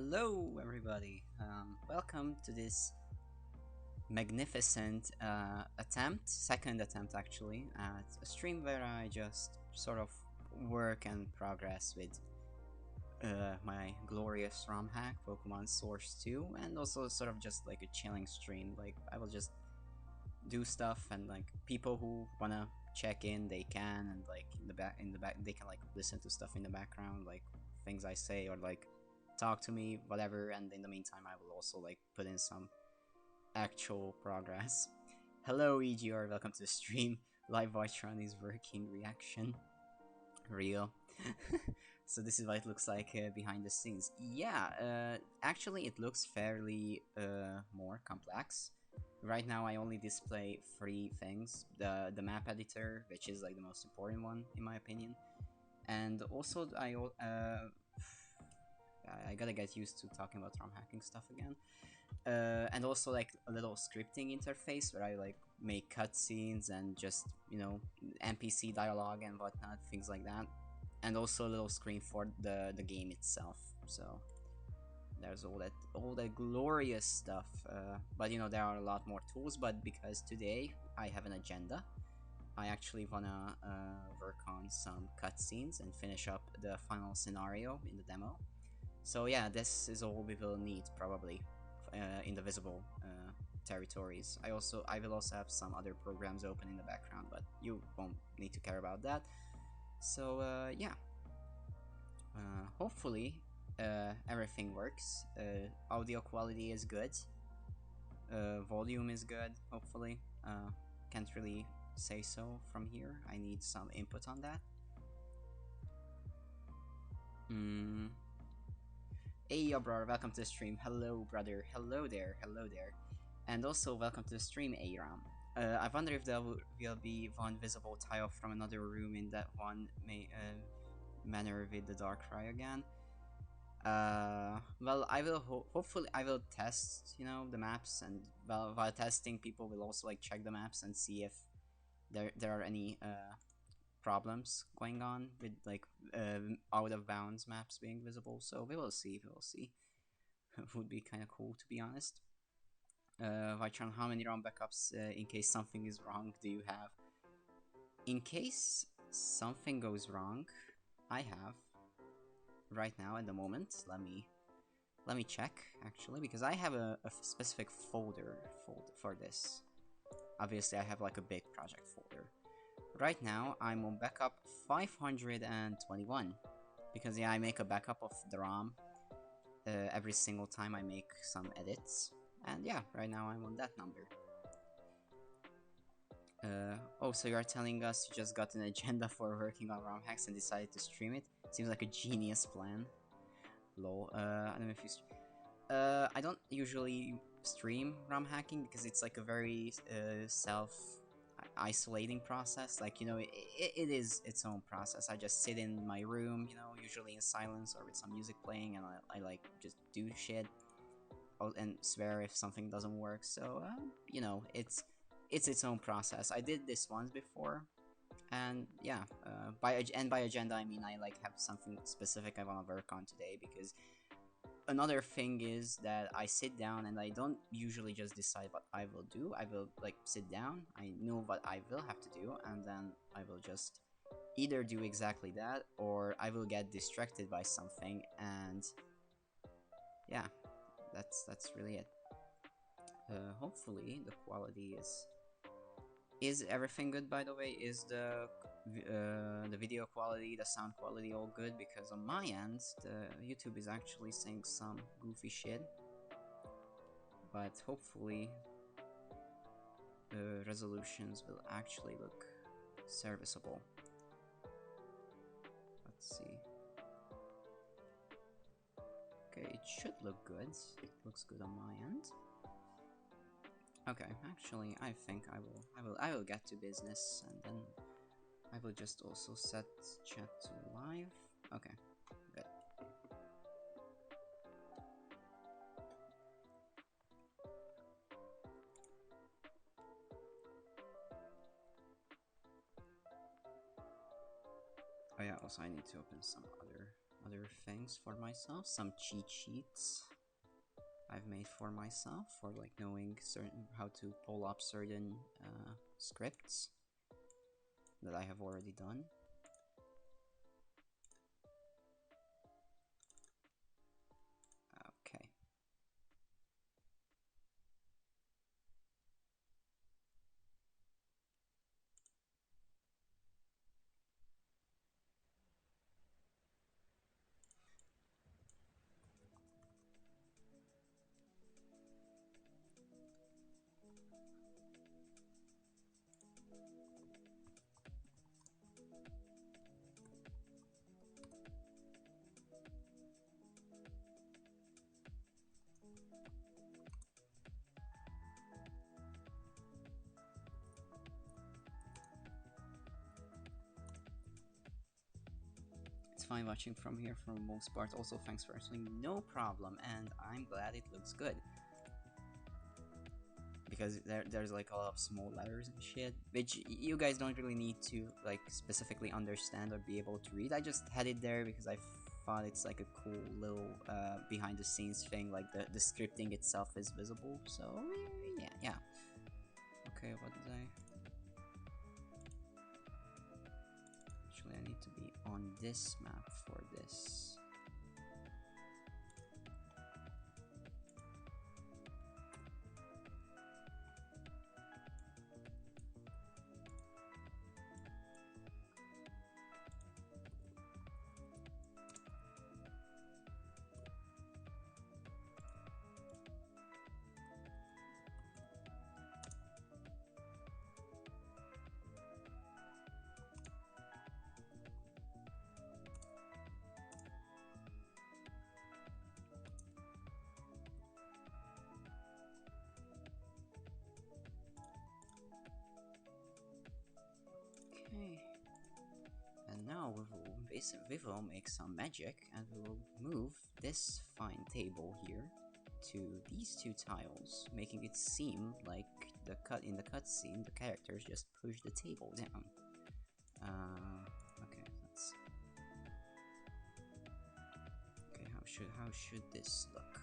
Hello, everybody. Welcome to this magnificent second attempt actually, at a stream where I just sort of work and progress with my glorious ROM hack, Pokemon Source 2, and also sort of just like a chilling stream. Like, I will just do stuff, and like people who wanna check in, they can, and like in the back they can like listen to stuff in the background, like things I say, or like talk to me, whatever. And in the meantime, I will also like put in some actual progress. Hello, EGR, welcome to the stream. Live Vytron is working reaction. Real. So this is what it looks like behind the scenes. Yeah, actually it looks fairly more complex. Right now I only display three things. The map editor, which is like the most important one in my opinion. And also I gotta get used to talking about ROM hacking stuff again. And also like a little scripting interface where I like make cutscenes and just, you know, NPC dialogue and whatnot, things like that. And also a little screen for the game itself. So there's all that glorious stuff. But you know, there are a lot more tools. But because today I have an agenda, I actually wanna work on some cutscenes and finish up the final scenario in the demo. So yeah, this is all we will need probably in the visible territories. I will also have some other programs open in the background, but you won't need to care about that. So yeah, hopefully everything works. Audio quality is good. Volume is good. Hopefully, can't really say so from here. I need some input on that. Hey, yo, brother, welcome to the stream. Hello, brother. Hello there. Hello there. And also, welcome to the stream, Aram. I wonder if there will be one visible tile from another room in that one manner with the Darkrai again. Well, I will hopefully I will test, you know, the maps, and while testing, people will also like check the maps and see if there are any problems going on with like out of bounds maps being visible. So we will see. Would be kind of cool, to be honest. Vytron, how many ROM backups in case something is wrong do you have? In case something goes wrong, I have right now at the moment. Let me check actually, because I have a specific folder for this. Obviously, I have like a big project folder. Right now, I'm on backup 521 because yeah, I make a backup of the ROM every single time I make some edits, and yeah, right now I'm on that number. Oh, so you are telling us you just got an agenda for working on ROM hacks and decided to stream it? Seems like a genius plan. Lol. I don't know if you. I don't usually stream ROM hacking because it's like a very self-isolating process. Like, you know, it is its own process. I just sit in my room, you know, usually in silence or with some music playing, and I like just do shit and swear if something doesn't work. So you know, it's its own process. I did this once before, and yeah, by agenda I mean I like have something specific I want to work on today, because another thing is that I sit down and I don't usually just decide what I will do. I will like sit down, I know what I will have to do, and then I will just either do exactly that, or I will get distracted by something, and yeah, that's really it. Hopefully the quality is everything good, by the way? Is the video quality, the sound quality all good? Because on my end, the YouTube is actually saying some goofy shit. But hopefully the resolutions will actually look serviceable. Let's see. Okay, it should look good. It looks good on my end. Okay, actually, I think I will get to business, and then I will just also set chat to live. Okay, good. Oh yeah, also I need to open some other other things for myself, some cheat sheets I've made for myself for like knowing certain how to pull up certain scripts that I have already done. Okay. It's fine watching from here for the most part. Also, thanks for answering. No problem, and I'm glad it looks good. Because there's like a lot of small letters and shit, which you guys don't really need to like specifically understand or be able to read. I just had it there because I thought it's like a cool little behind the scenes thing, like the scripting itself is visible. So yeah. Okay, what did I... Actually, I need to be on this map for this. Okay. And now we will make some magic, and we will move this fine table here to these two tiles, making it seem like in the cutscene the characters just push the table down. Okay, let's... Okay, how should this look?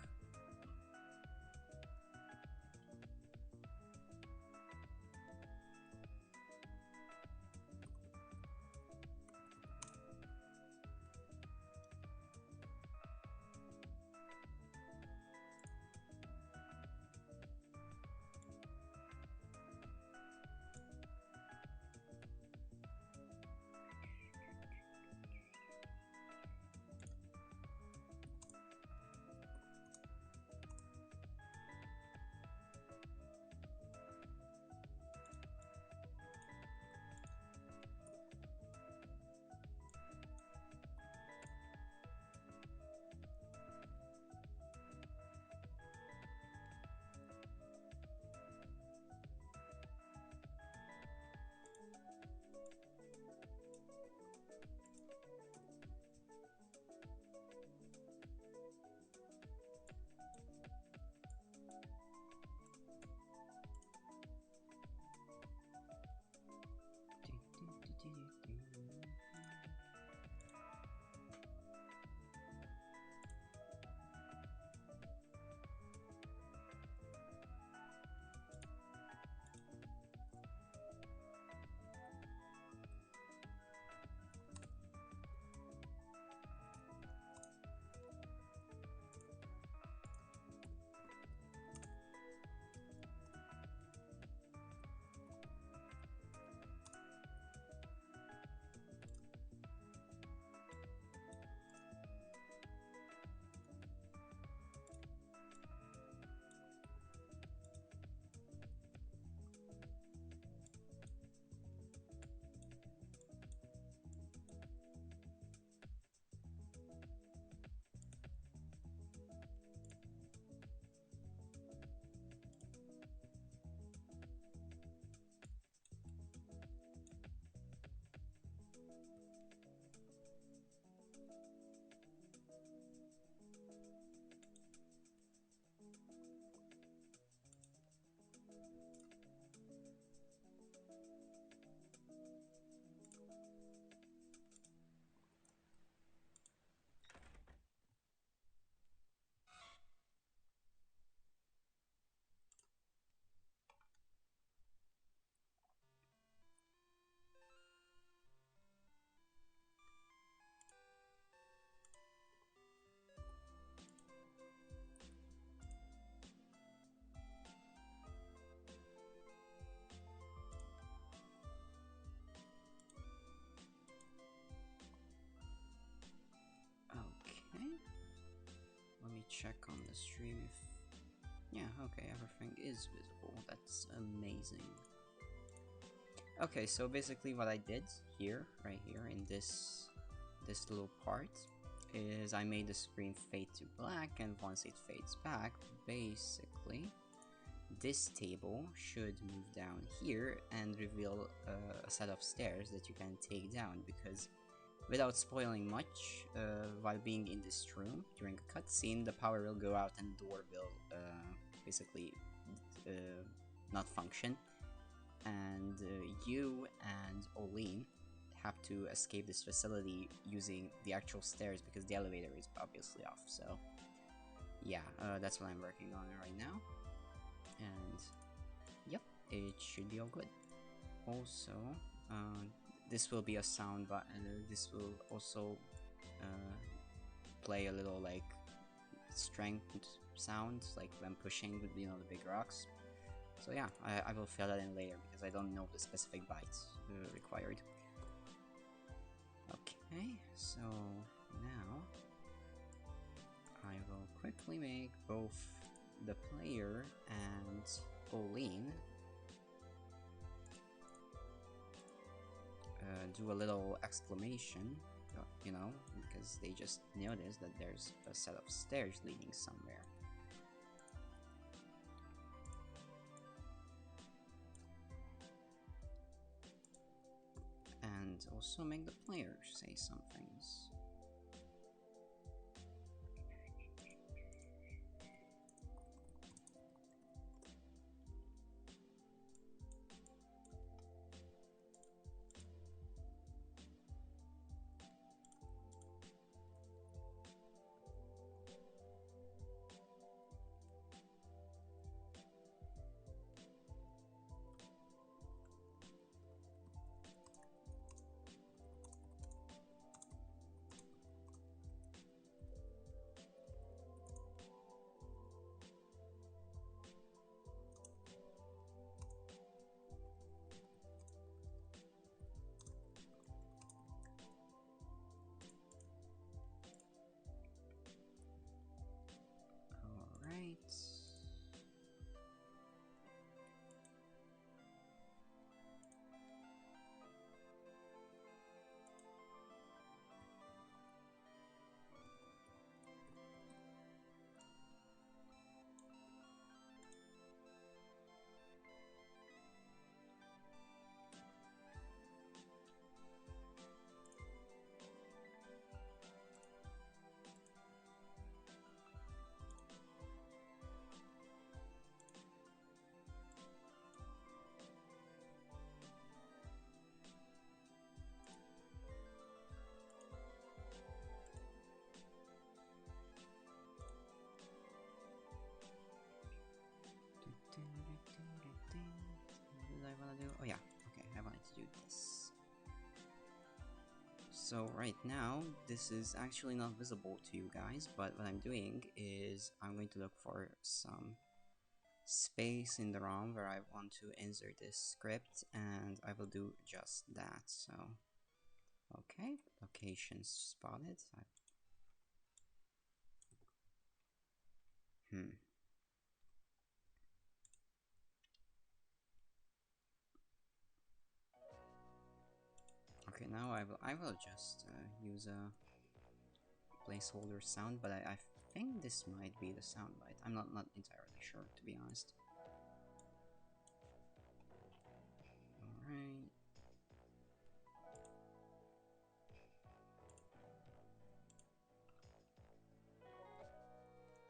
stream if... Yeah, okay, everything is visible. That's amazing. Okay, so basically what I did here, right here, in this little part, is I made the screen fade to black, and once it fades back, basically, this table should move down here and reveal a set of stairs that you can take down, because without spoiling much, while being in this room during a cutscene, the power will go out and the door will basically not function, and you and Olin have to escape this facility using the actual stairs because the elevator is obviously off. So yeah, that's what I'm working on right now, and yep, it should be all good. Also, this will be a sound, but this will also play a little like strength sound, like when pushing with, you know, the big rocks. So yeah, I will fill that in later because I don't know the specific bytes required. Okay, so now I will quickly make both the player and Olin do a little exclamation, you know, because they just noticed that there's a set of stairs leading somewhere. And also make the player say some things. What did I want to do? Oh yeah, okay, I wanted to do this. So right now, this is actually not visible to you guys, but what I'm doing is I'm going to look for some space in the ROM where I want to insert this script, and I will do just that. So, okay, location spotted. Okay, now I will just use a placeholder sound, but I think this might be the soundbite. I'm not entirely sure, to be honest. Alright.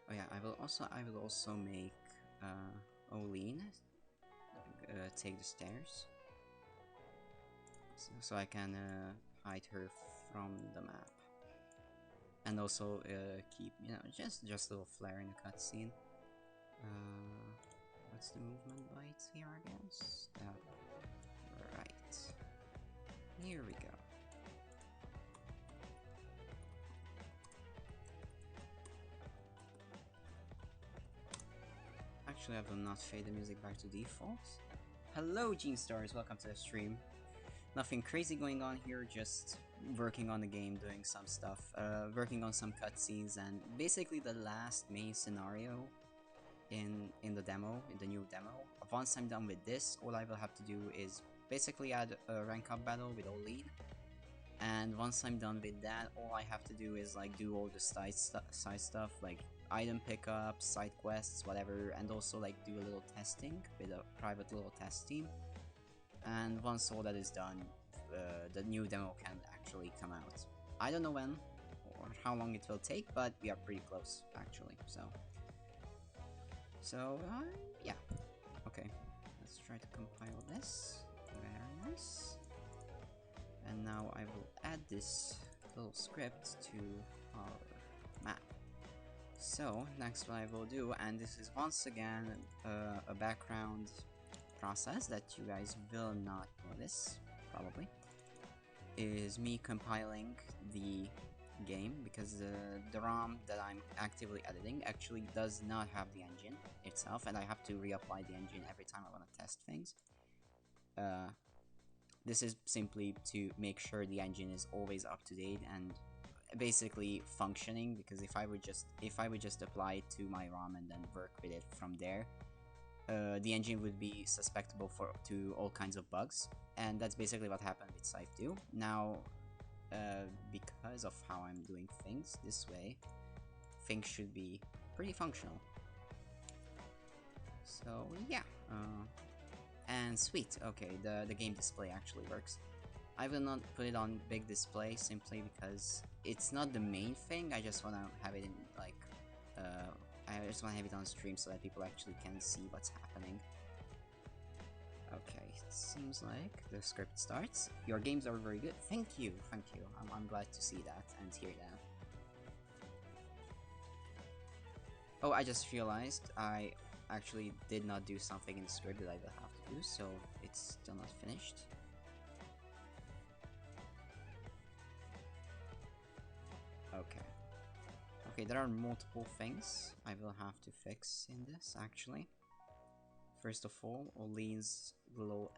Oh yeah, I will also make Olin take the stairs, so I can hide her from the map, and also keep, you know, just a little flare in the cutscene. What's the movement bytes here, I guess? Right. Here we go. Actually, I will not fade the music back to default. Hello, Gene Stars, welcome to the stream. Nothing crazy going on here, just working on the game, doing some stuff, working on some cutscenes, and basically the last main scenario in the demo, in the new demo. Once I'm done with this, all I will have to do is basically add a rank up battle with Olin. And once I'm done with that, all I have to do is like do all the side stuff, like item pickups, side quests, whatever, and also like do a little testing with a private little test team. And once all that is done, the new demo can actually come out. I don't know when or how long it will take, but we are pretty close actually. So yeah, okay. Let's try to compile this. Very nice. And now I will add this little script to our map. So next what I will do, and this is once again a background process that you guys will not notice, probably, is me compiling the game, because the ROM that I'm actively editing actually does not have the engine itself, and I have to reapply the engine every time I want to test things. This is simply to make sure the engine is always up to date and basically functioning, because if I would just apply it to my ROM and then work with it from there, the engine would be susceptible to all kinds of bugs, and that's basically what happened with Scythe 2. Now, because of how I'm doing things this way, things should be pretty functional. So yeah, and sweet, okay, the game display actually works. I will not put it on big display simply because it's not the main thing. I just want to have it in like, I just want to have it on stream so that people actually can see what's happening. Okay, it seems like the script starts. Your games are very good. Thank you, thank you. I'm glad to see that and hear that. Oh, I just realized I actually did not do something in the script that I will have to do, so it's still not finished. Okay. Okay, there are multiple things I will have to fix in this, actually. First of all, Olin's little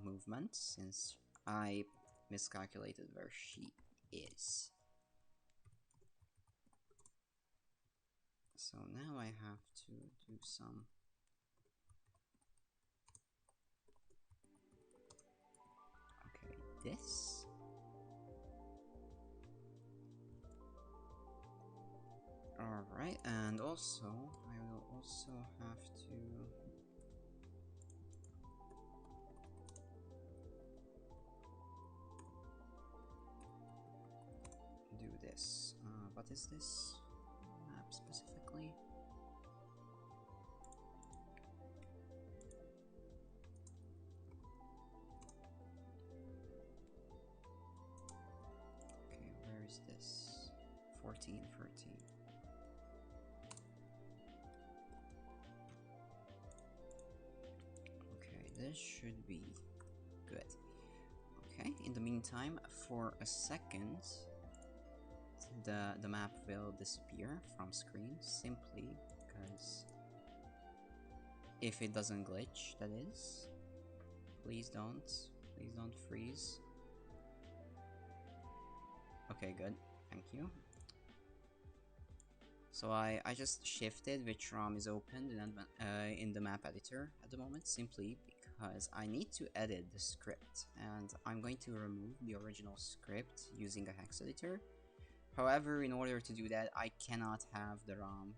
movement, since I miscalculated where she is. So now I have to do some... Okay, this... Alright, and also, I will also have to... do this. What is this map specifically? Okay, where is this? 14, 13. Okay, this should be good. Okay, in the meantime, for a second, the map will disappear from screen, simply because if it doesn't glitch, that is. Please don't freeze. Okay, good, thank you. So I just shifted which ROM is opened in the map editor at the moment, simply because I need to edit the script, and I'm going to remove the original script using a hex editor. However, in order to do that, I cannot have the ROM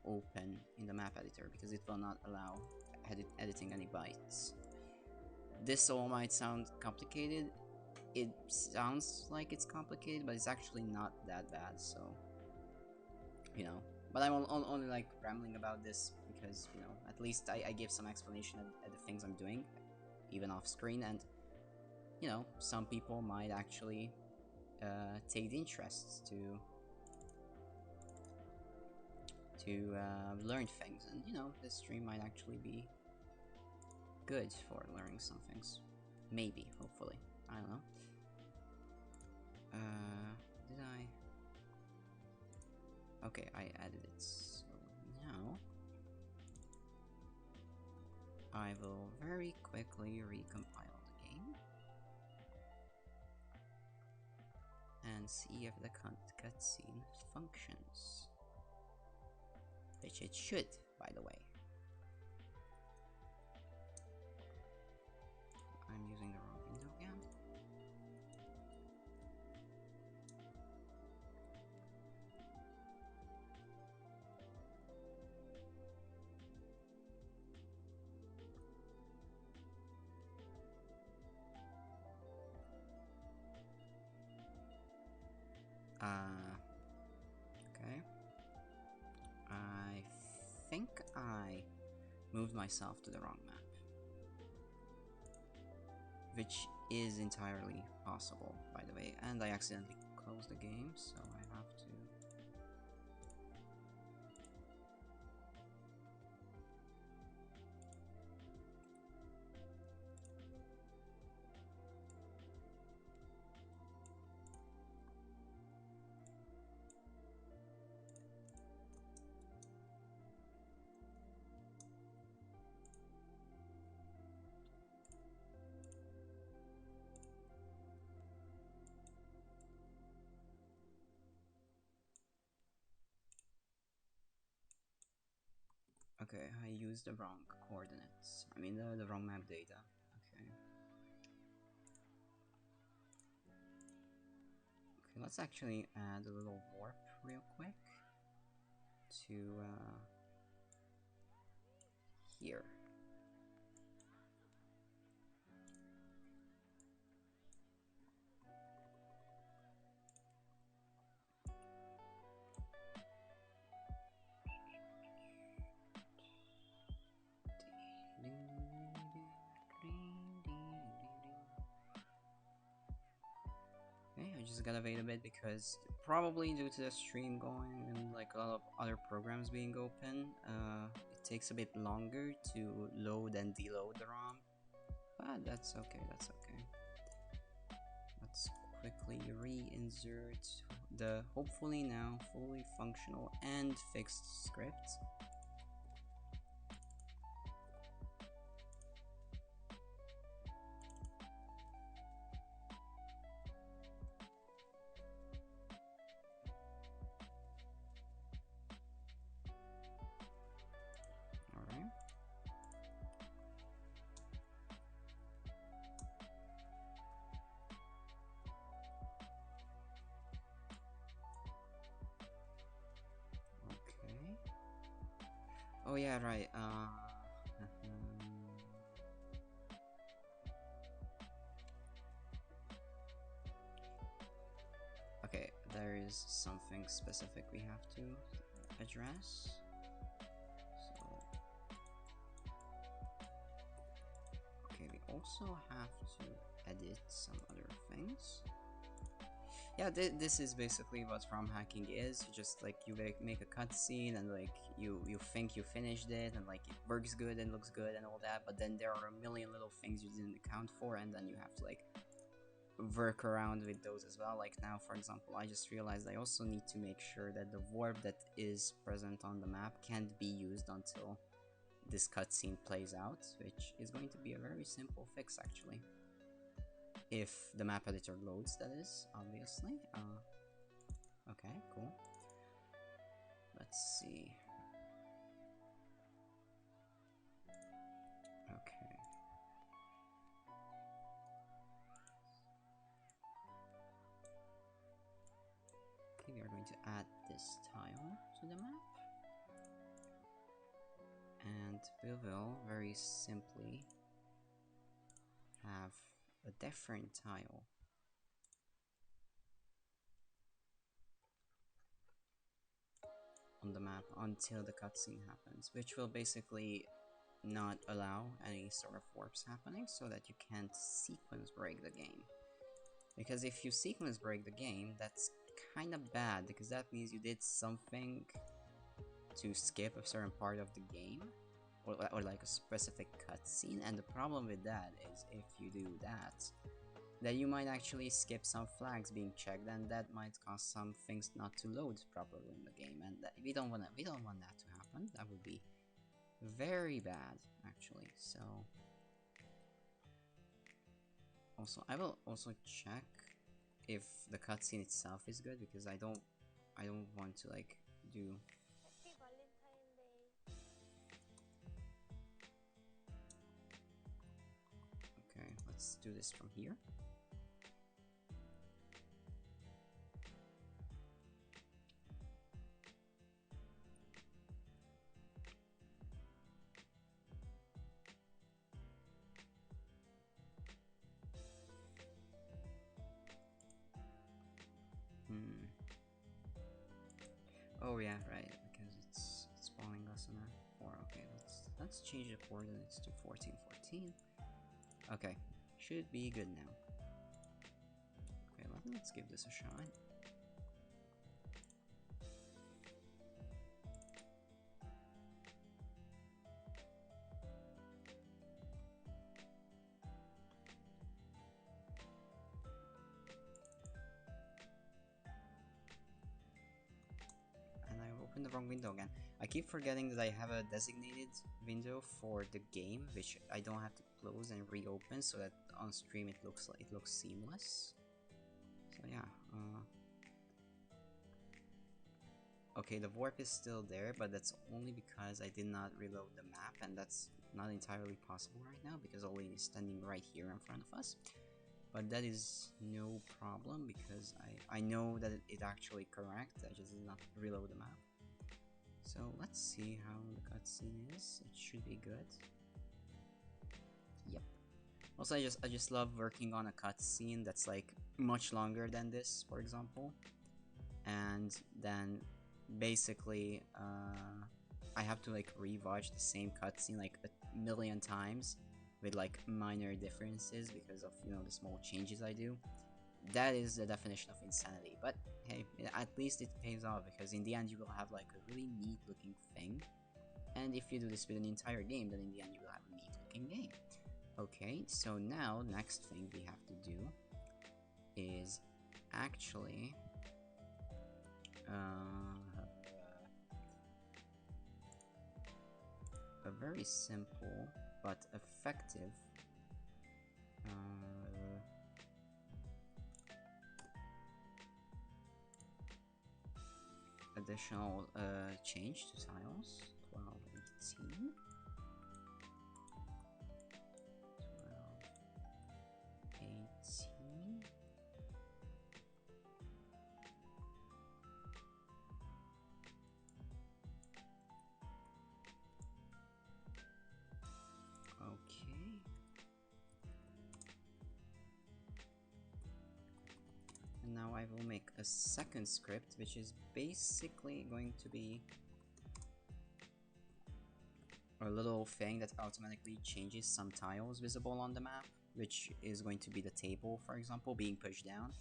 open in the map editor, because it will not allow editing any bytes. This all might sound complicated. It sounds like it's complicated, but it's actually not that bad, so, you know. But I'm only like rambling about this because, you know, at least I give some explanation at the things I'm doing, even off screen, and, you know, some people might actually take the interest to learn things, and, you know, this stream might actually be good for learning some things. Maybe, hopefully. I don't know. Did I? Okay, I added it. So now I will very quickly recompile the game. and see if the cutscene functions. Which it should, by the way. I'm using the wrong window again. Okay. I think I moved myself to the wrong map. Which is entirely possible, by the way, and I accidentally closed the game, so I have to... Okay, I used the wrong coordinates. I mean the wrong map data. Okay. Okay, let's actually add a little warp real quick to here. Okay, I just gotta wait a bit because probably due to the stream going and like a lot of other programs being open, it takes a bit longer to load and deload the ROM. But that's okay, that's okay. Let's quickly reinsert the hopefully now fully functional and fixed script. Oh yeah, right. Okay, there is something specific we have to address. So, okay, we also have to edit some other things. Yeah, this is basically what ROM hacking is. You just like you make a cutscene and like you think you finished it and like it works good and looks good and all that, but then there are a million little things you didn't account for, and then you have to like work around with those as well. Like now, for example, I just realized I also need to make sure that the warp that is present on the map can't be used until this cutscene plays out, which is going to be a very simple fix actually. If the map editor loads, that is, obviously. Okay, cool. Let's see. Okay. Okay, we are going to add this tile to the map. And we will very simply have a different tile on the map until the cutscene happens, which will basically not allow any sort of warps happening so that you can't sequence break the game. Because if you sequence break the game, that's kind of bad, because that means you did something to skip a certain part of the game, or like a specific cutscene, and the problem with that is if you do that, then you might actually skip some flags being checked, and that might cause some things not to load properly in the game, and we don't want that to happen. That would be very bad, actually. So, also I will also check if the cutscene itself is good, because I don't want to like do. Okay, let's do this from here. Oh yeah, right, because it's spawning us on a 4. Okay, let's change the coordinates to 1414. Okay, should be good now. Okay, let's give this a shot. And I opened the wrong window again. I keep forgetting that I have a designated window for the game, which I don't have to close and reopen, so that on stream it looks seamless. So yeah. Okay, the warp is still there, but that's only because I did not reload the map, and that's not entirely possible right now because Olin is standing right here in front of us. But that is no problem because I know that it's actually correct. I just did not reload the map. So let's see how the cutscene is. It should be good. Yep. Also, I just love working on a cutscene that's like much longer than this, for example, and then basically I have to like rewatch the same cutscene like a million times with like minor differences because of, you know, the small changes I do. That is the definition of insanity, but hey, at least it pays off because in the end you will have like a really neat looking thing, and if you do this with an entire game, then in the end you will have a neat looking game. Okay, so now next thing we have to do is actually a very simple but effective additional change to tiles. 1218. 1218. Okay. And now I will make a second script, which is basically going to be a little thing that automatically changes some tiles visible on the map, which is going to be the table, for example, being pushed down.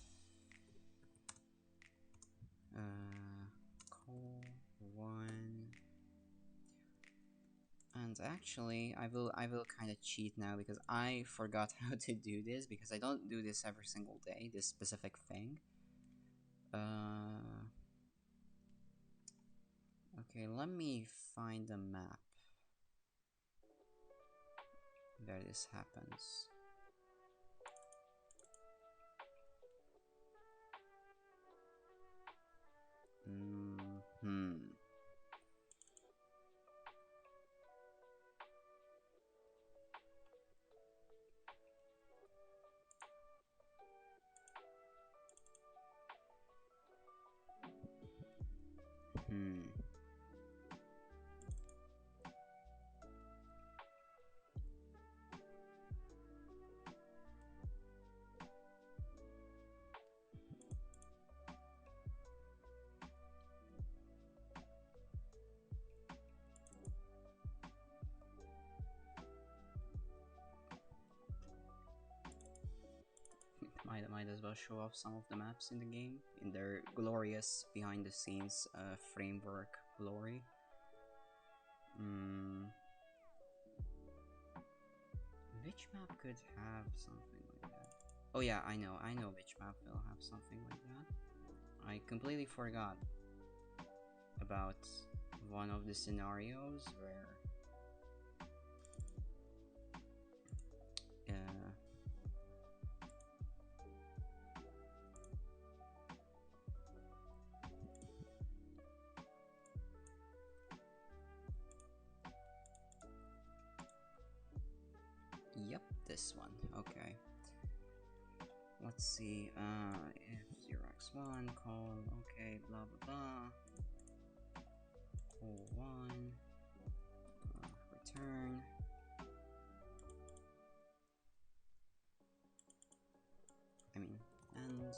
Call 1. And actually, I will kind of cheat now because I forgot how to do this because I don't do this every single day, this specific thing. Okay, let me find a map where this happens. Might as well show off some of the maps in the game in their glorious behind the scenes framework glory. Which map could have something like that? Oh yeah, I know which map will have something like that. I completely forgot about one of the scenarios where this one. Okay. Let's see. If 0x1 call. Okay. Blah blah blah. Call 1. Return. I mean, ends.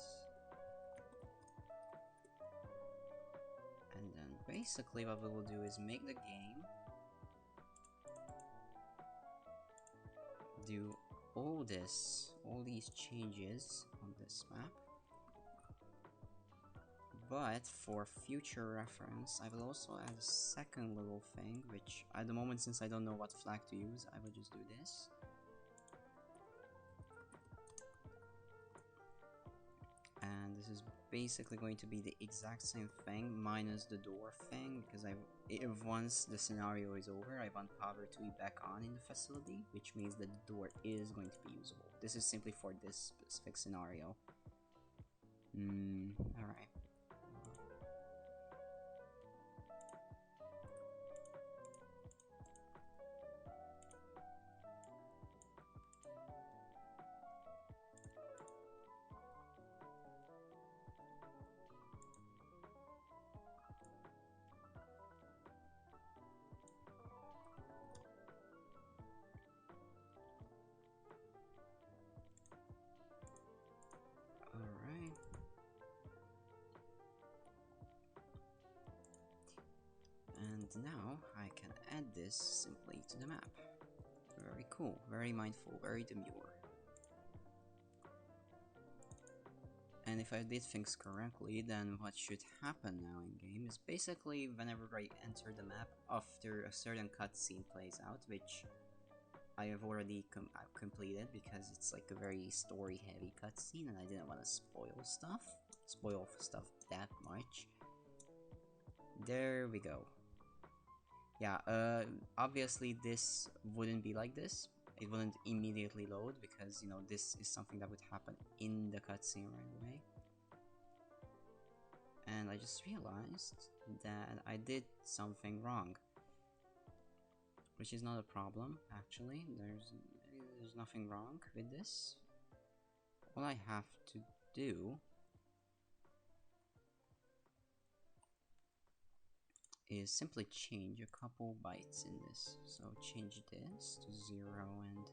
And then basically what we will do is make the game do all these changes on this map. But for future reference, I will also add a second little thing, which at the moment, since I don't know what flag to use, I will just do this. And this is basically going to be the exact same thing minus the door thing, because if once the scenario is over, I want power to be back on in the facility, which means that the door is going to be usable. This is simply for this specific scenario. Alright. Alright. And now I can add this simply to the map. Very cool, very mindful, very demure. And if I did things correctly, then what should happen now in game is basically whenever I enter the map, after a certain cutscene plays out, which I have already completed because it's like a very story heavy cutscene and I didn't want to spoil stuff that much. There we go. Yeah, obviously this wouldn't be like this. It wouldn't immediately load because, you know, this is something that would happen in the cutscene right away. And I just realized that I did something wrong. Which is not a problem, actually. There's nothing wrong with this. All I have to do is simply change a couple bytes in this. So change this to 0 and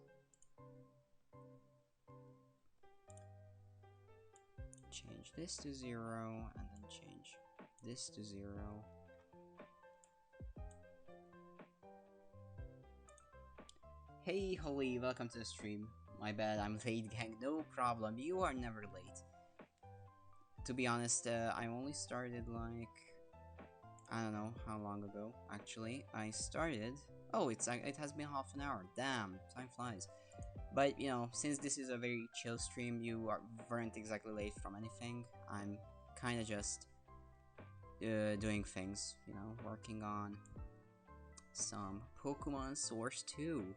change this to 0 and then change this to 0. Hey Holly, welcome to the stream. My bad, I'm late, gang. No problem, you are never late. To be honest, I only started like, I don't know how long ago, actually. I started... Oh, it has been half an hour. Damn, time flies. But, you know, since this is a very chill stream, you weren't exactly late from anything. I'm kinda just doing things, you know, working on some Pokemon Source 2.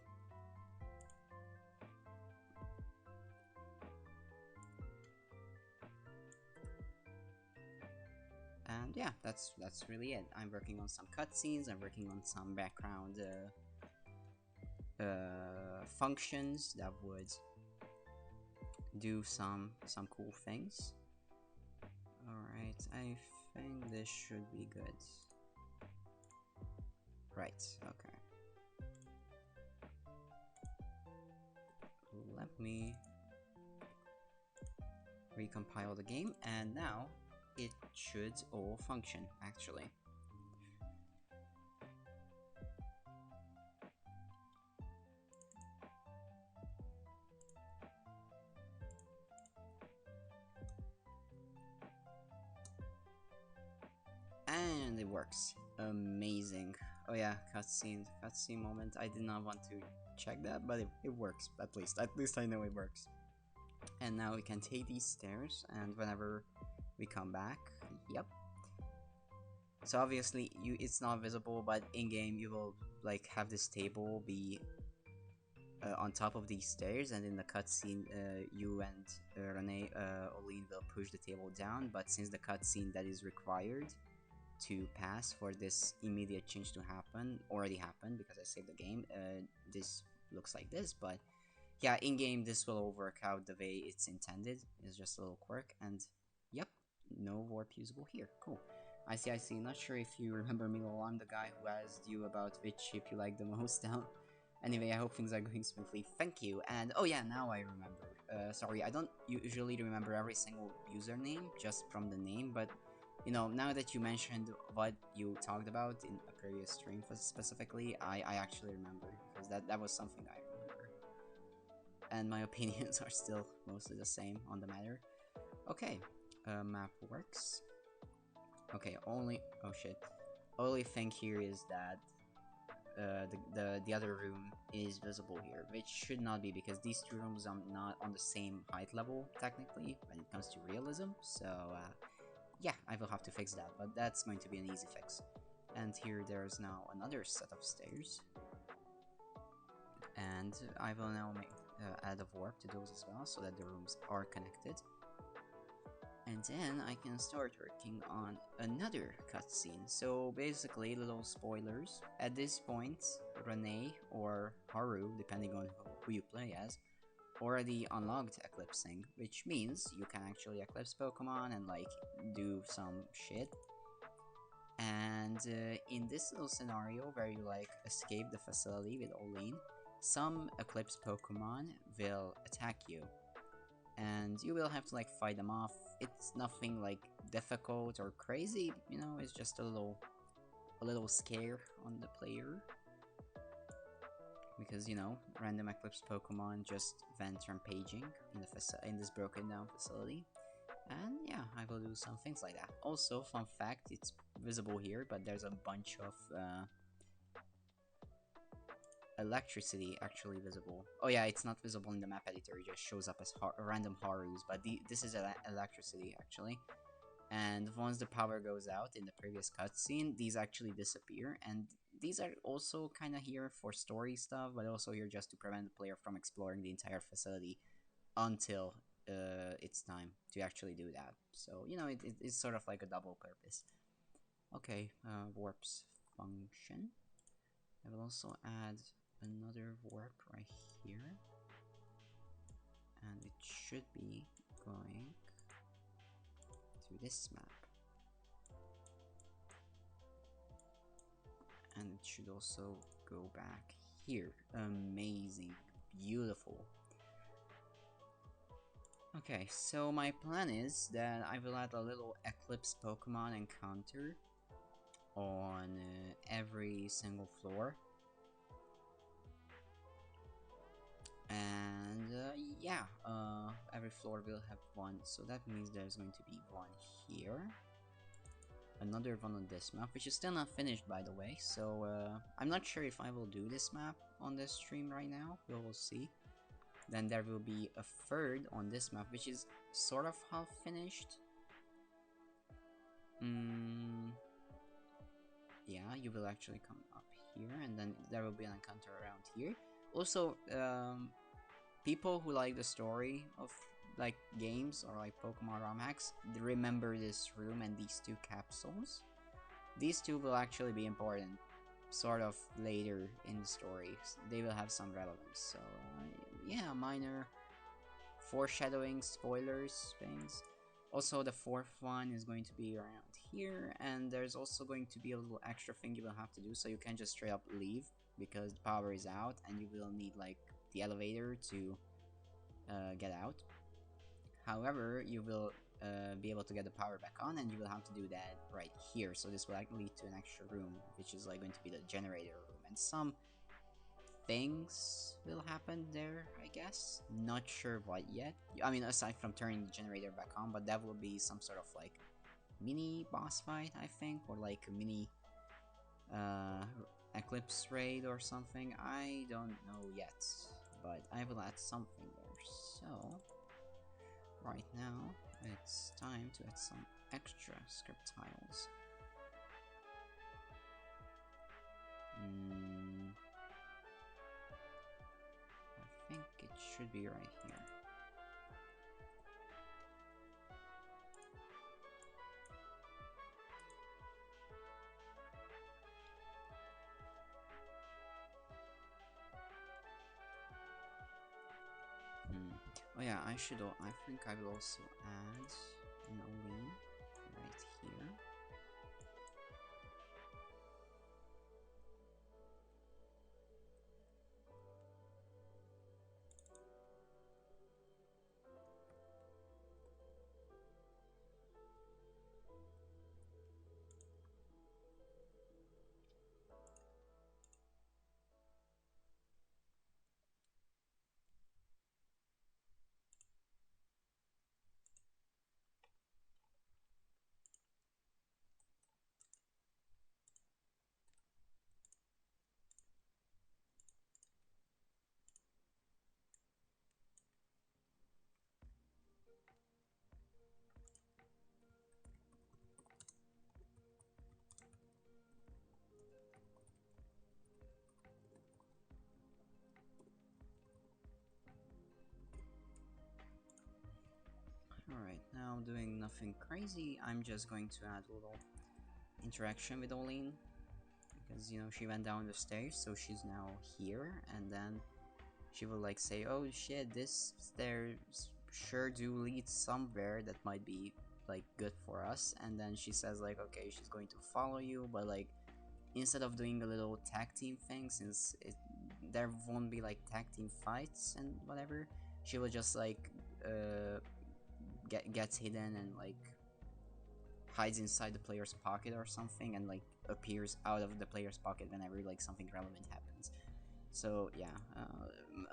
And yeah, that's really it. I'm working on some cutscenes, I'm working on some background functions that would do some cool things. Alright, I think this should be good. Right, okay. Let me recompile the game, and now it should all function, actually. And it works. Amazing. Oh yeah, cutscene moment. I did not want to check that, but it works, at least. At least I know it works. And now we can take these stairs, and whenever we come back, yep. So obviously, it's not visible, but in-game you will like have this table be on top of these stairs, and in the cutscene, you and Renee, Olin will push the table down. But since the cutscene that is required to pass for this immediate change to happen already happened because I saved the game, this looks like this. But yeah, in game this will work out the way it's intended. It's just a little quirk, and yep, no warp usable here. Cool. I see, I see. Not sure if you remember me. Well, I'm the guy who asked you about which ship you like the most down. Anyway, I hope things are going smoothly. Thank you. And oh yeah, now I remember. Sorry, I don't usually remember every single username just from the name, but you know, now that you mentioned what you talked about in a previous stream specifically, I actually remember because that was something I remember. And my opinions are still mostly the same on the matter. Okay, map works. Okay, oh shit. Only thing here is that the other room is visible here, which should not be because these two rooms are not on the same height level technically when it comes to realism. So yeah, I will have to fix that, but that's going to be an easy fix. And here there's now another set of stairs, and I will now make add a warp to those as well so that the rooms are connected. And then I can start working on another cutscene. So basically, little spoilers. At this point, Renee or Haru, depending on who you play as, already unlocked eclipsing, which means you can actually eclipse Pokemon and like do some shit. And in this little scenario where you like escape the facility with Olin, some eclipse Pokemon will attack you. And you will have to like fight them off. It's nothing like difficult or crazy, you know, it's just a little scare on the player. Because, you know, random Eclipse Pokemon just went rampaging in this broken down facility. And yeah, I will do some things like that. Also, fun fact, it's visible here, but there's a bunch of electricity actually visible. Oh yeah, it's not visible in the map editor, it just shows up as random Harus, but this is electricity actually. And once the power goes out in the previous cutscene, these actually disappear, and these are also kind of here for story stuff, but also here just to prevent the player from exploring the entire facility until it's time to actually do that. So, you know, it's sort of like a double purpose. Okay, warps function. I will also add another warp right here, and it should be going to this map, and it should also go back here. Amazing, beautiful. Okay, so my plan is that I will add a little Eclipse Pokemon encounter on every single floor. And yeah, every floor will have one, so that means there's going to be one here, another one on this map, which is still not finished by the way, so I'm not sure if I will do this map on this stream right now, we will see. Then there will be a third on this map, which is sort of half finished. Yeah, you will actually come up here, and then there will be an encounter around here. Also, people who like the story of like games or like Pokemon ROM hacks remember this room and these two capsules. These two will actually be important sort of later in the story. They will have some relevance. So yeah, minor foreshadowing, spoilers, things. Also, the fourth one is going to be around here, and there's also going to be a little extra thing you will have to do, so you can't just straight up leave because the power is out, and you will need like the elevator to get out. However, you will be able to get the power back on, and you will have to do that right here. So this will lead to an extra room, which is like going to be the generator room, and some things will happen there, I guess. Not sure what yet. I mean, aside from turning the generator back on, but that will be some sort of like mini boss fight, I think, or like a mini Eclipse raid or something. I don't know yet, but I will add something there. So right now it's time to add some extra script tiles. I think it should be right here. Oh yeah, I should. I think I will also add an Oline right here. Alright, now I'm doing nothing crazy. I'm just going to add a little interaction with Oline. Because, you know, she went down the stairs, so she's now here. And then she will, like, say, oh shit, this stairs sure do lead somewhere that might be, like, good for us. And then she says, like, okay, she's going to follow you, but, like, instead of doing a little tag team thing, since there won't be, like, tag team fights and whatever, she will just, like, gets hidden and like hides inside the player's pocket or something and like appears out of the player's pocket whenever like something relevant happens. So yeah,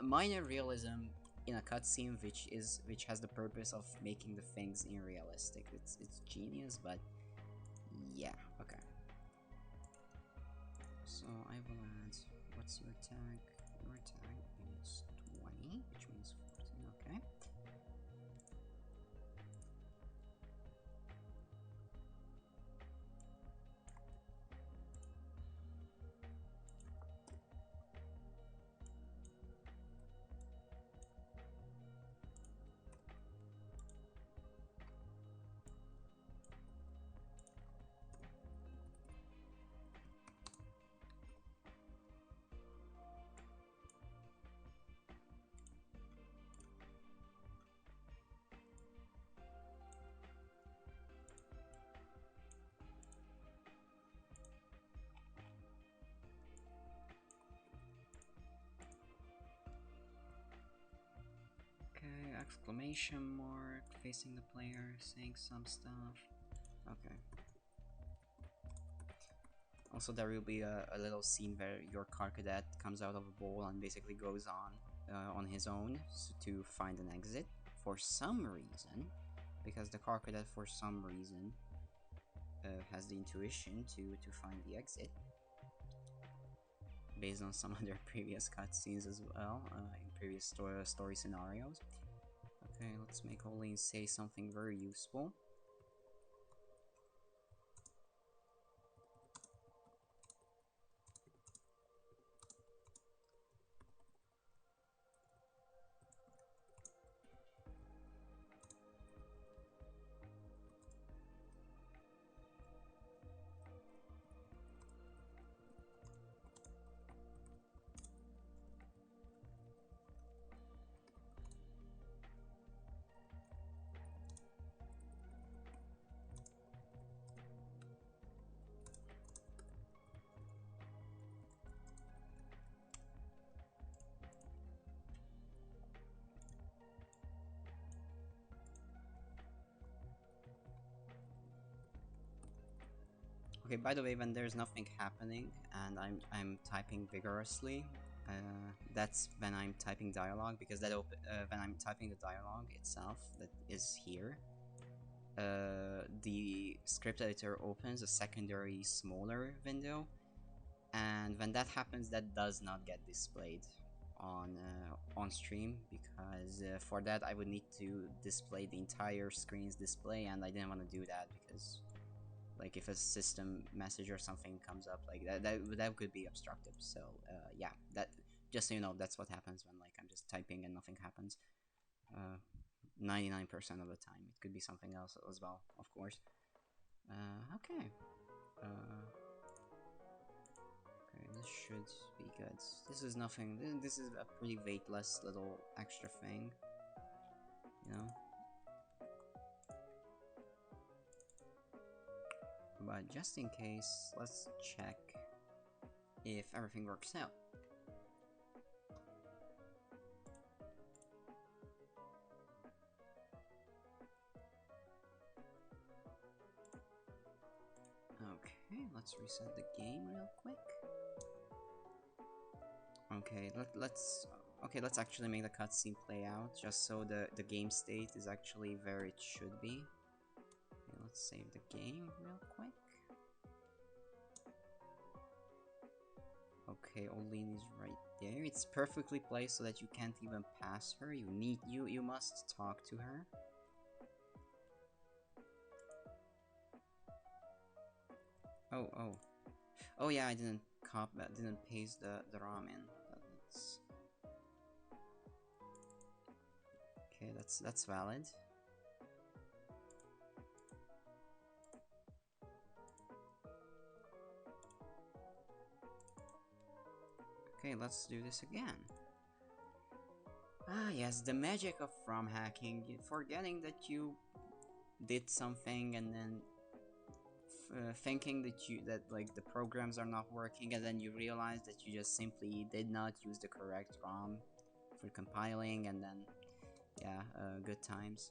minor realism in a cutscene which has the purpose of making the things unrealistic. It's genius, but yeah, okay. So I will add, what's your tag? Your tag is 20, which means 14, okay. Okay, exclamation mark, facing the player, saying some stuff. Okay. Also, there will be a little scene where your car cadet comes out of a bowl and basically goes on his own to find an exit for some reason, because the car cadet for some reason has the intuition to find the exit based on some other previous cutscenes as well, in previous story scenarios. Okay, let's make Oline say something very useful. Okay, by the way, when there's nothing happening and I'm typing vigorously, that's when I'm typing dialogue, because when I'm typing the dialogue itself that is here, the script editor opens a secondary smaller window, and when that happens, that does not get displayed on stream, because for that I would need to display the entire screen's display, and I didn't want to do that because, like, if a system message or something comes up like that could be obstructive. So yeah, that, just so you know, that's what happens when, like, I'm just typing and nothing happens. 99% of the time. It could be something else as well, of course. Okay. Okay, this should be good. This is nothing. This is a pretty weightless little extra thing. but just in case, let's check if everything works out. Okay, let's reset the game real quick. Okay, let's actually make the cutscene play out, just so the game state is actually where it should be. Okay, let's save the game real quick. Okay, Olin is right there. It's perfectly placed so that you can't even pass her. You must talk to her. Oh yeah, I didn't paste the ramen. That's... Okay, that's valid. Okay, let's do this again. Ah yes, the magic of ROM hacking. Forgetting that you did something and then thinking that like the programs are not working, and then you realize that you just simply did not use the correct ROM for compiling, and then yeah, good times.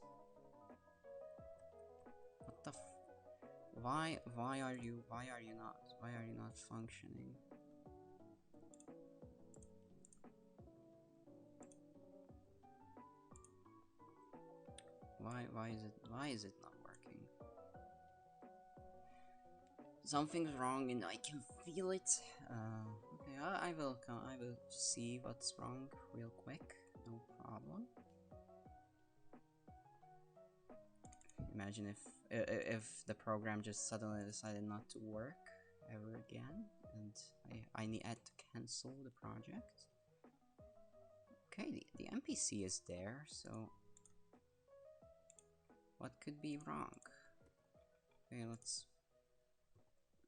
What the why are you not functioning? Why is it not working? Something's wrong and I can feel it. Okay, I will see what's wrong real quick. No problem. Imagine if the program just suddenly decided not to work ever again, and I had to cancel the project. Okay, the NPC is there, so what could be wrong? Okay, let's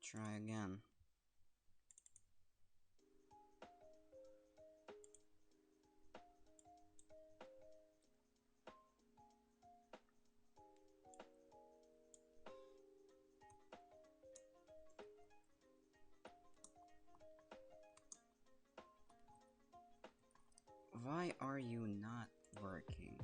try again. Why are you not working?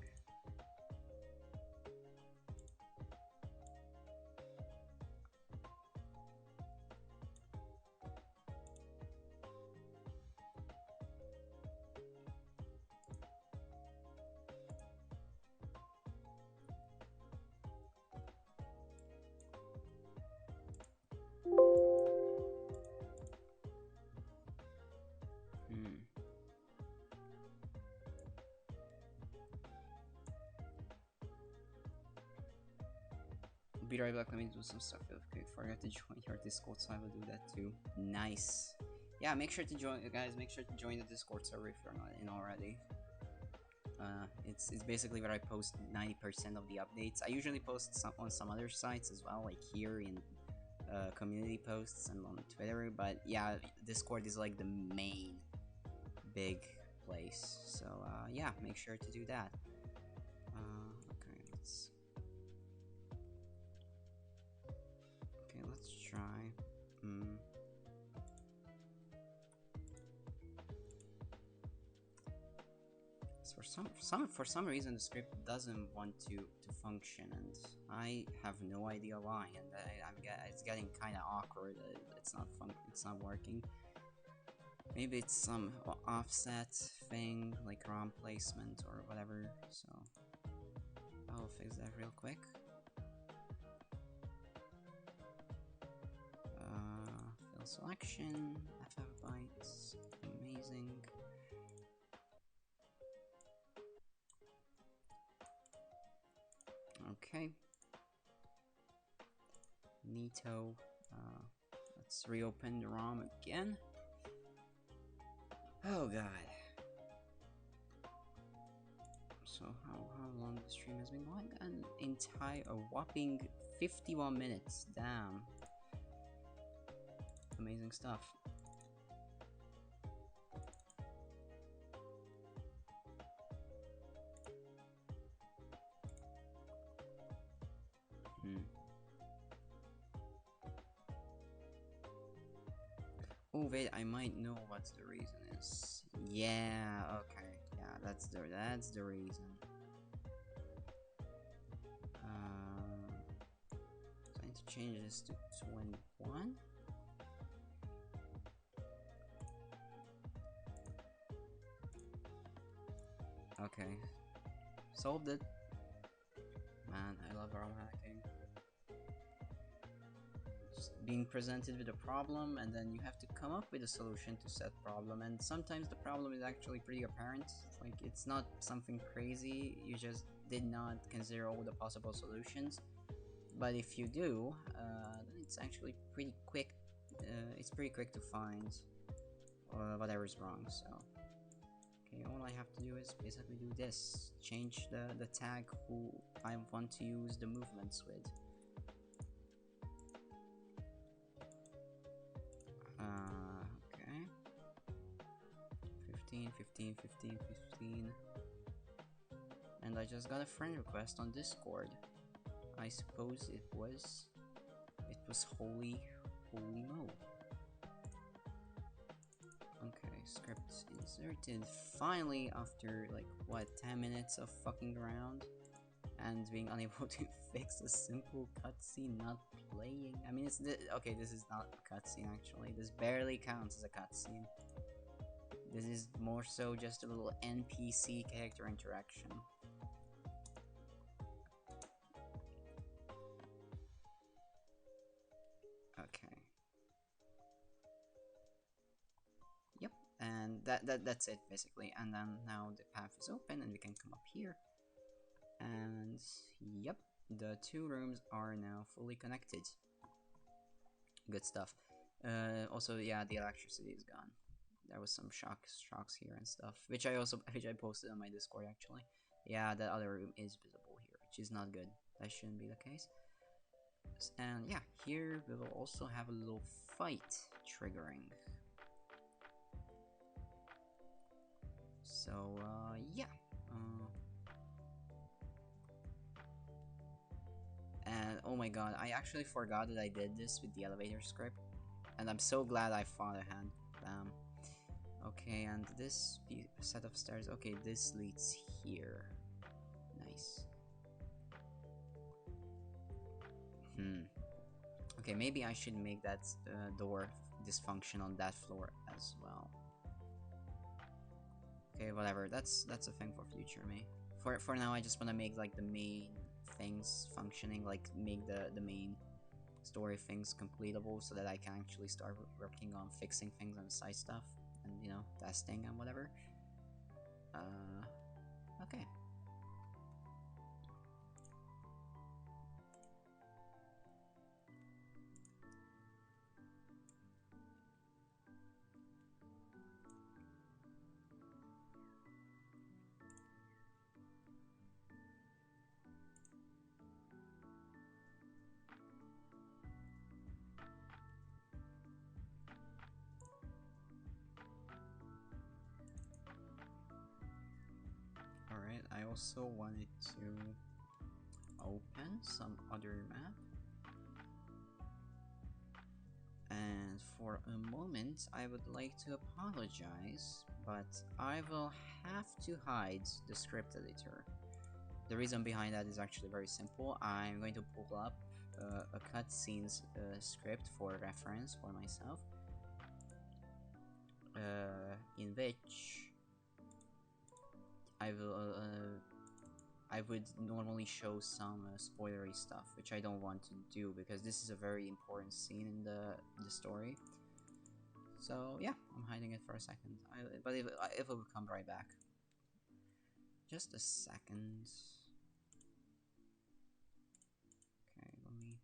Be right back, let me do some stuff real quick. Forgot to join your Discord, so I will do that too. Nice. Yeah, make sure to join, guys. Make sure to join the Discord server if you're not in already. It's basically where I post 90% of the updates. I usually post on some other sites as well, like here in community posts and on Twitter. But yeah, Discord is like the main big place. So yeah, make sure to do that. Okay, let's try. So for some reason the script doesn't want to function, and I have no idea why. And it's getting kind of awkward. It's not working. Maybe it's some offset thing, like ROM placement or whatever. So I'll fix that real quick. Fill selection, FF bytes, amazing. Okay. Neato. Let's reopen the ROM again. Oh god. So how long the stream has been going? A whopping 51 minutes. Damn. Amazing stuff. Oh wait, I might know what the reason is. Yeah, okay. Yeah, that's the reason. So I need to change this to 21. Okay. Solved it. Man, I love ROM hacking. Just being presented with a problem, and then you have to come up with a solution to said problem, and sometimes the problem is actually pretty apparent. Like, it's not something crazy, you just did not consider all the possible solutions. But if you do, then it's actually pretty quick. It's pretty quick to find whatever's wrong, so... Okay, all I have to do is basically do this. Change the tag who I want to use the movements with. Okay. 15, 15, 15, 15. And I just got a friend request on Discord. I suppose it was holy mo. Okay, script inserted. Finally, after like what, 10 minutes of fucking around and being unable to fix a simple cutscene not playing. I mean, okay, this is not a cutscene actually. This barely counts as a cutscene. This is more so just a little NPC character interaction. Okay. Yep, and that's it basically. And then now the path is open and we can come up here. And yep, the two rooms are now fully connected. Good stuff. Also, yeah, the electricity is gone. There was some shocks here and stuff, which I posted on my Discord actually. Yeah, the other room is visible here, which is not good. That shouldn't be the case. And yeah, here we will also have a little fight triggering. So yeah. And oh my god, I actually forgot that I did this with the elevator script, and I'm so glad I thought ahead. Okay, and this set of stairs. Okay, this leads here. Nice. Okay, maybe I should make that door dysfunction on that floor as well. Okay, whatever. That's a thing for future me. For now, I just want to make like the main things functioning, like make the main story things completable, so that I can actually start working on fixing things and side stuff, and you know, testing and whatever. Okay. Alright, I also wanted to open some other map. And for a moment, I would like to apologize, but I will have to hide the script editor. The reason behind that is actually very simple. I'm going to pull up a cutscenes script for reference for myself, in which I would normally show some spoilery stuff, which I don't want to do because this is a very important scene in the story. So yeah, I'm hiding it for a second. But it will come right back. Just a second. Okay, let me.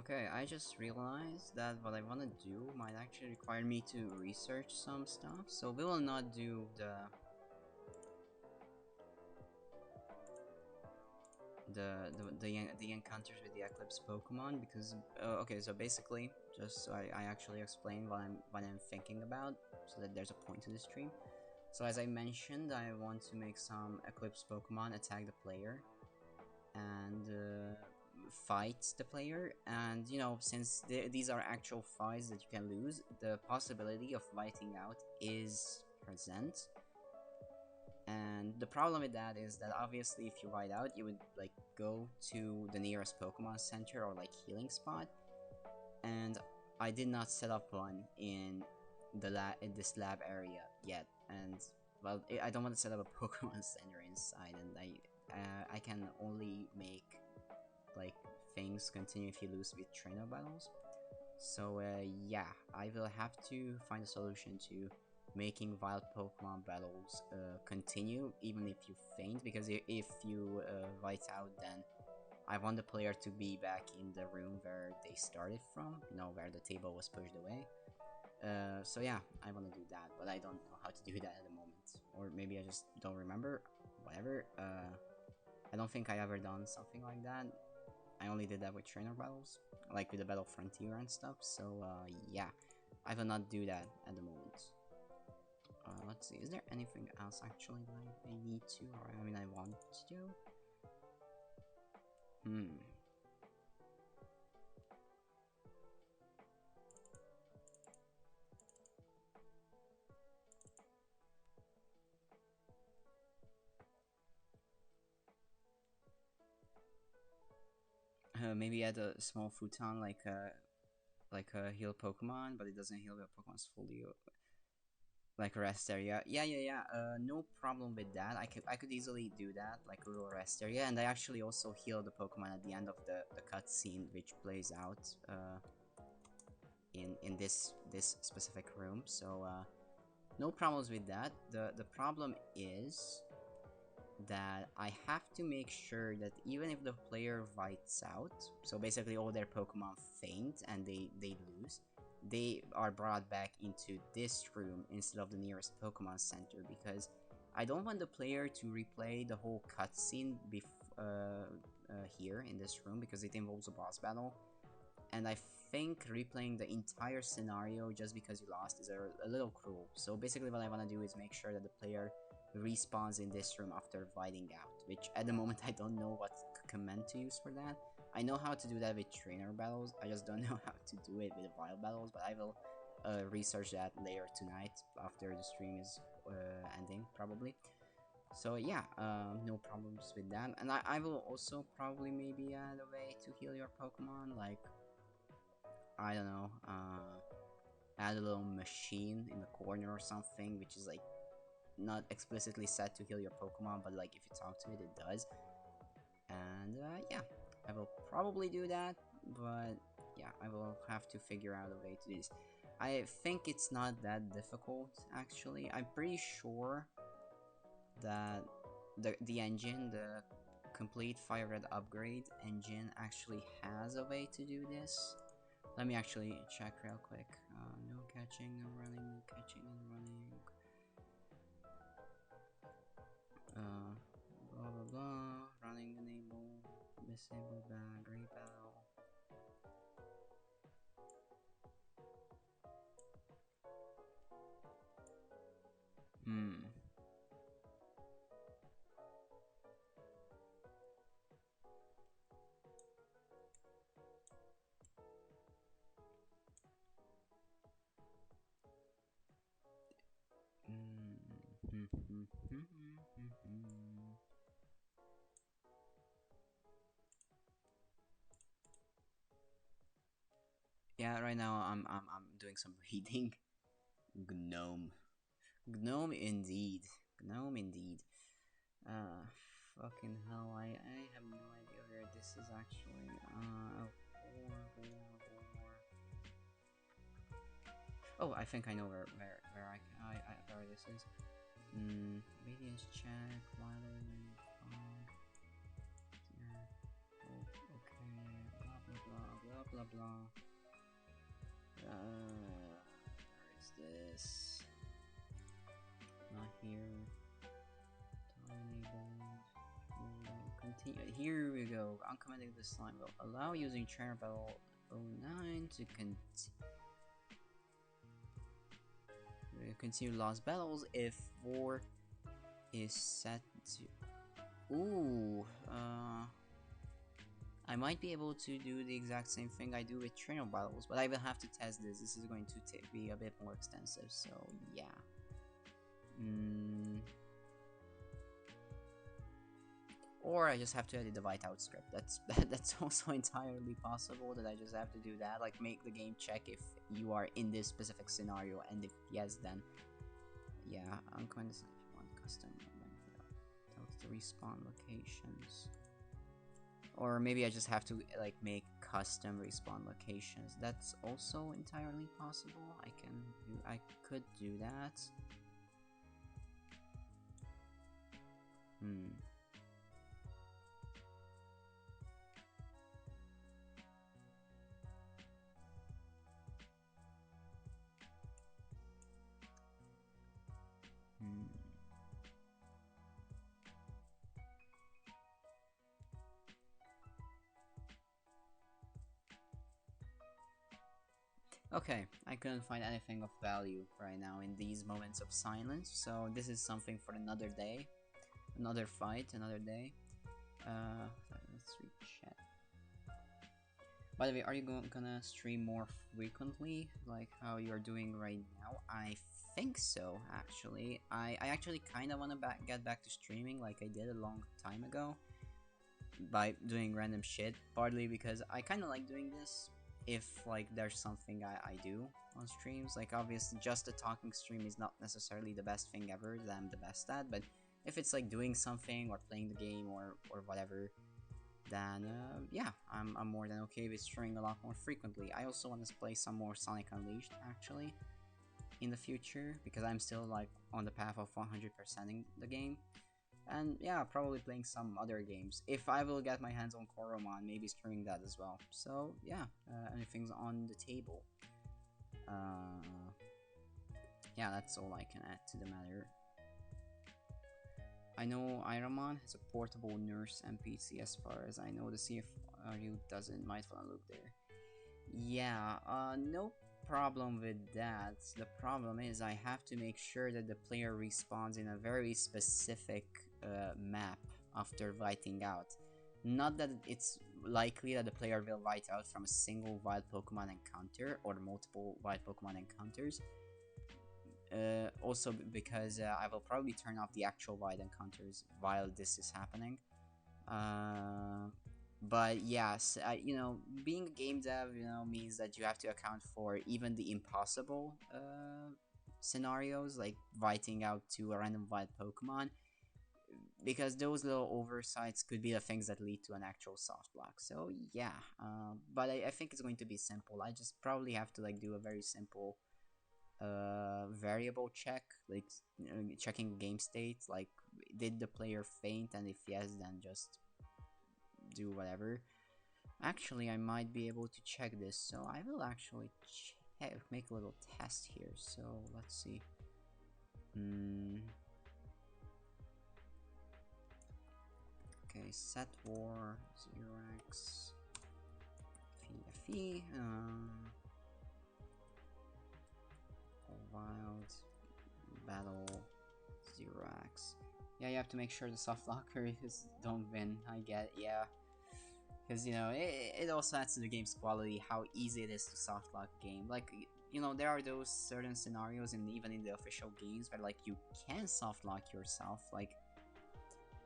Okay, I just realized that what I want to do might actually require me to research some stuff, so we will not do the encounters with the Eclipse Pokemon because okay, so basically, just so I actually explain what I'm thinking about, so that there's a point to the stream. So as I mentioned, I want to make some Eclipse Pokemon attack the player and fight the player, and you know, since these are actual fights that you can lose, the possibility of fighting out is present. And the problem with that is that obviously if you white out, you would like go to the nearest Pokemon Center or like healing spot, and I did not set up one in this lab area yet, and well, I don't want to set up a Pokemon Center inside, and I can only make like things continue if you lose with trainer battles. So yeah, I will have to find a solution to making wild Pokemon battles continue even if you faint, because if you white out, then I want the player to be back in the room where they started from, you know, where the table was pushed away. So yeah, I want to do that, but I don't know how to do that at the moment, or maybe I just don't remember. Whatever. I don't think I ever done something like that. I only did that with trainer battles, like with the Battle Frontier and stuff. So yeah, I will not do that at the moment. Let's see, is there anything else actually that I need to, or I mean I want to do? Maybe add a small futon like a heal Pokemon, but it doesn't heal the Pokemon's fully. Like a rest area. Yeah. No problem with that. I could easily do that, like a little rest area, and I actually also heal the Pokemon at the end of the cutscene, which plays out in this specific room. So no problems with that. The problem is that I have to make sure that even if the player fights out, so basically all their Pokemon faint and they lose, they are brought back into this room instead of the nearest Pokemon Center, because I don't want the player to replay the whole cutscene here in this room, because it involves a boss battle, and I think replaying the entire scenario just because you lost is a little cruel. So basically what I want to do is make sure that the player respawns in this room after fighting out, which at the moment I don't know what command to use for that. I know how to do that with trainer battles, I just don't know how to do it with wild battles, but I will research that later tonight after the stream is ending, probably. So yeah, no problems with that, and I will also probably maybe add a way to heal your Pokemon, like, I don't know, add a little machine in the corner or something, which is like not explicitly set to heal your Pokemon, but like if you talk to it, it does. And yeah, I will probably do that, but yeah, I will have to figure out a way to do this. I think it's not that difficult, actually. I'm pretty sure that the engine, the complete Fire Red upgrade engine, actually has a way to do this. Let me actually check real quick. No catching, no running, no catching and running. Blah blah blah. Running enable, disable bag, repel. Yeah, right now I'm doing some reading. Gnome. Gnome indeed. Gnome indeed. Fucking hell, I have no idea where this is actually. Oh, I think I know where where this is. Radiance check, water, fog. Yeah. Oh, okay. Blah blah blah blah blah blah. Where is this? Not here. Tiny bone. Continue. Here we go. Uncommenting the slime will allow using trainer battle 09 to continue lost battles if 4 is set to. Ooh. I might be able to do the exact same thing I do with trainer battles, but I will have to test this. This is going to be a bit more extensive, so yeah. Or I just have to edit the Vytron script. That's also entirely possible, that I just have to do that, like make the game check if you are in this specific scenario, and if yes, then yeah, I'm going to say if you want custom the respawn locations. Or maybe I just have to like make custom respawn locations. That's also entirely possible. I could do that. Okay, I couldn't find anything of value right now in these moments of silence, so this is something for another day. Another fight, another day. Let's read chat. By the way, are you gonna stream more frequently, like how you're doing right now? I think so, actually. I actually kind of want to get back to streaming like I did a long time ago, by doing random shit, partly because I kind of like doing this if like there's something I do on streams. Like obviously just a talking stream is not necessarily the best thing ever that I'm the best at, but if it's like doing something or playing the game or whatever, then yeah, I'm more than okay with streaming a lot more frequently. I also want to play some more Sonic Unleashed actually in the future, because I'm still like on the path of 100%ing the game. And yeah, probably playing some other games. If I will get my hands on Koromon, maybe streaming that as well. So yeah, anything's on the table. Yeah, that's all I can add to the matter. I know Ironman has a portable nurse NPC as far as I know. The CFRU doesn't, might wanna look there. Yeah, no problem with that. The problem is I have to make sure that the player respawns in a very specific map after Vyting out. Not that it's likely that the player will Vyte out from a single wild Pokemon encounter or multiple wild Pokemon encounters. Also because I will probably turn off the actual wild encounters while this is happening. But yes, you know, being a game dev, you know, means that you have to account for even the impossible scenarios, like Vyting out to a random wild Pokemon, because those little oversights could be the things that lead to an actual soft block. So yeah, but I think it's going to be simple. I just probably have to like do a very simple variable check, like checking game state, like did the player faint, and if yes, then just do whatever. Actually, I might be able to check this, so I will actually make a little test here. So let's see. Okay, set war 0x FE wild battle 0x. Yeah, you have to make sure the soft locker is don't win. I get, yeah, because you know it also adds to the game's quality how easy it is to soft lock a game. Like, you know, there are those certain scenarios, and even in the official games, where like you can soft lock yourself. Like,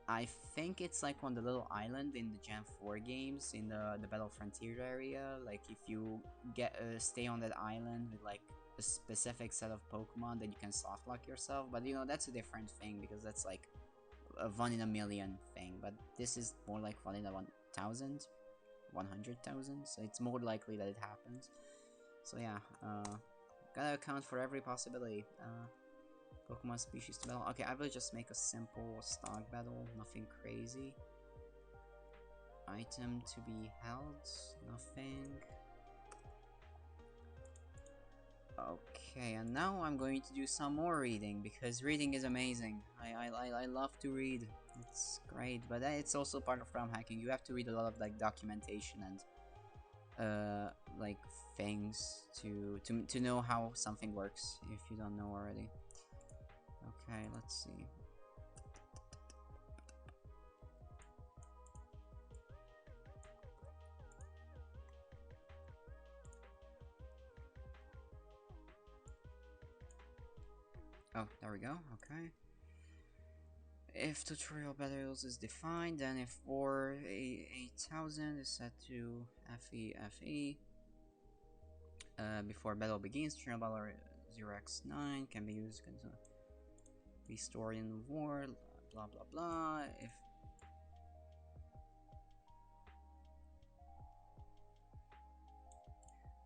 I think it's like on the little island in the Gen 4 games in the Battle Frontier area. Like if you get stay on that island with like a specific set of Pokemon, that you can soft lock yourself. But you know, that's a different thing, because that's like a 1 in a million thing. But this is more like 1 in a 1,000, 100,000. So it's more likely that it happens. So yeah, gotta account for every possibility. Pokemon species to battle. Okay, I will just make a simple stock battle, nothing crazy. Item to be held, nothing. Okay, and now I'm going to do some more reading because reading is amazing. I love to read. It's great, but it's also part of ROM hacking. You have to read a lot of like documentation and like things to know how something works if you don't know already. Okay, let's see. Oh, there we go. Okay. If tutorial battles is defined, then if war 8000 is set to FE, before battle begins, tutorial battle 0x9 can be used to be stored in war, blah blah blah. If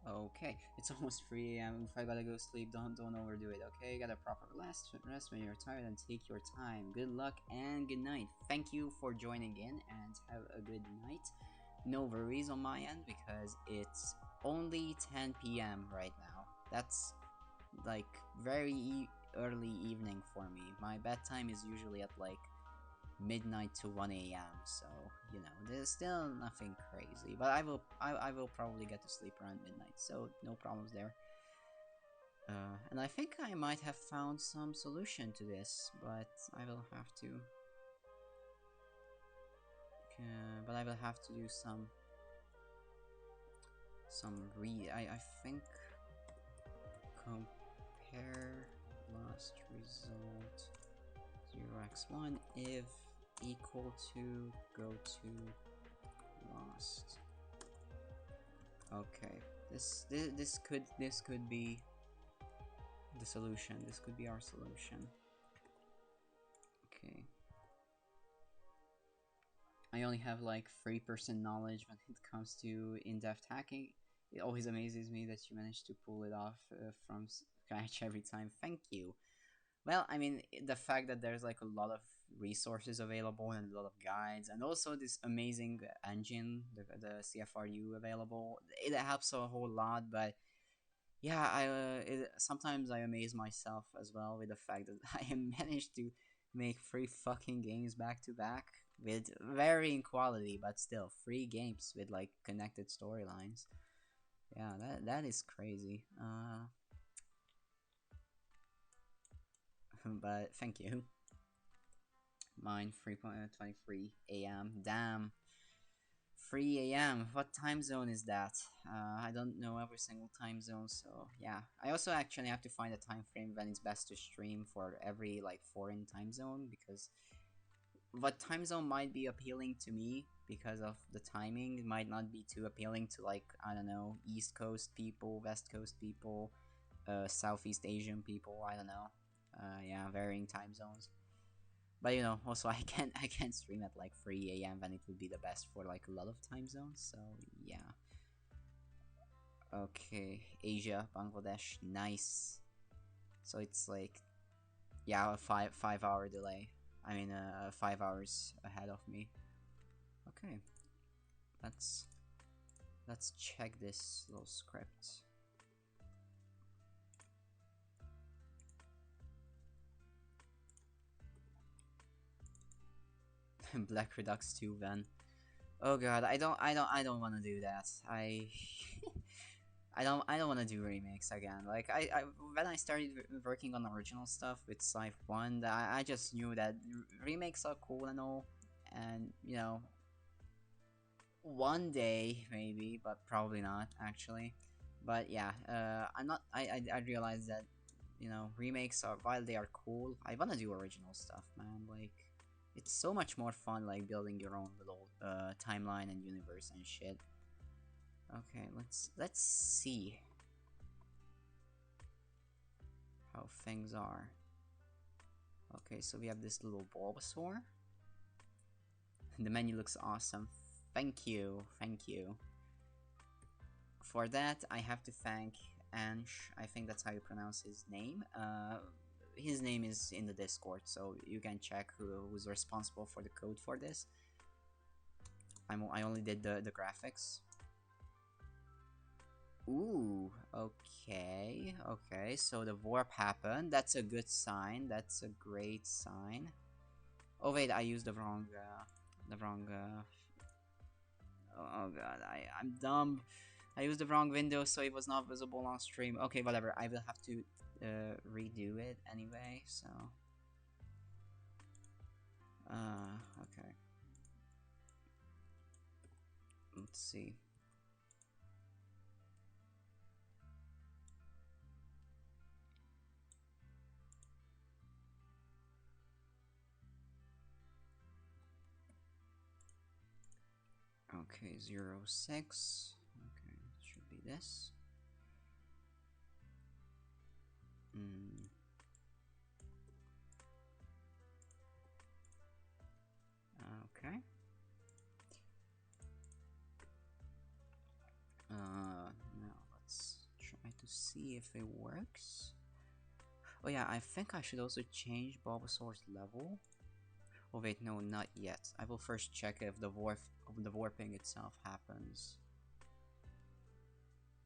okay, it's almost 3 a.m. If I gotta go sleep, don't overdo it. Okay, get a proper rest when you're tired and take your time. Good luck and good night. Thank you for joining in and have a good night. No worries on my end because it's only 10 p.m. right now. That's like very early evening for me. My bedtime is usually at like midnight to 1 a.m. So you know, there's still nothing crazy, but I will probably get to sleep around midnight, so no problems there. And I think I might have found some solution to this, but I will have to. But I will have to do some read. I think compare last result 0x1 if equal to go to lost. Okay, this could be the solution. This could be our solution. Okay. I only have like 3% knowledge when it comes to in-depth hacking. It always amazes me that you manage to pull it off from scratch every time. Thank you. Well, I mean, the fact that there's like a lot of resources available and a lot of guides, and also this amazing engine, the CFRU available, it helps a whole lot. But yeah, sometimes I amaze myself as well with the fact that I managed to make 3 fucking games back to back with varying quality, but still 3 games with like connected storylines. Yeah, that is crazy. But thank you. Mine 3:23 a.m. Damn. 3 a.m. What time zone is that? I don't know every single time zone, so yeah. I also actually have to find a time frame when it's best to stream for every like foreign time zone, because what time zone might be appealing to me because of the timing might not be too appealing to, like, I don't know, East Coast people, West Coast people, Southeast Asian people, I don't know. Yeah, varying time zones. But you know, also I can't stream at like 3 a.m. when it would be the best for like a lot of time zones. So yeah. Okay, Asia, Bangladesh, nice. So it's like, yeah, a five hour delay. I mean, 5 hours ahead of me. Okay, let's check this little script. Black Redux 2 then. Oh god, I don't want to do that. I don't want to do remakes again. Like I when I started working on original stuff with Scythe 1, I just knew that remakes are cool and all, and you know, one day maybe, but probably not actually. But yeah, I'm not. I realized that, you know, remakes are, while they are cool, I wanna do original stuff, man. Like, it's so much more fun, like building your own little timeline and universe and shit. Okay, let's see how things are. Okay, so we have this little Bulbasaur. The menu looks awesome. Thank you, thank you. For that, I have to thank Ansh. I think that's how you pronounce his name. His name is in the Discord, so you can check who's responsible for the code for this. I only did the graphics. Ooh, okay, okay, so the warp happened. That's a good sign. That's a great sign. Oh wait, I used the wrong, oh god, I'm dumb. I used the wrong window, so it was not visible on stream. Okay, whatever, I will have to, redo it anyway, so... okay. Let's see. Okay, 06. Okay, should be this. Okay. Now let's try to see if it works. Oh yeah, I think I should also change Bulbasaur's level. Oh wait, no, not yet. I will first check if the warping itself happens.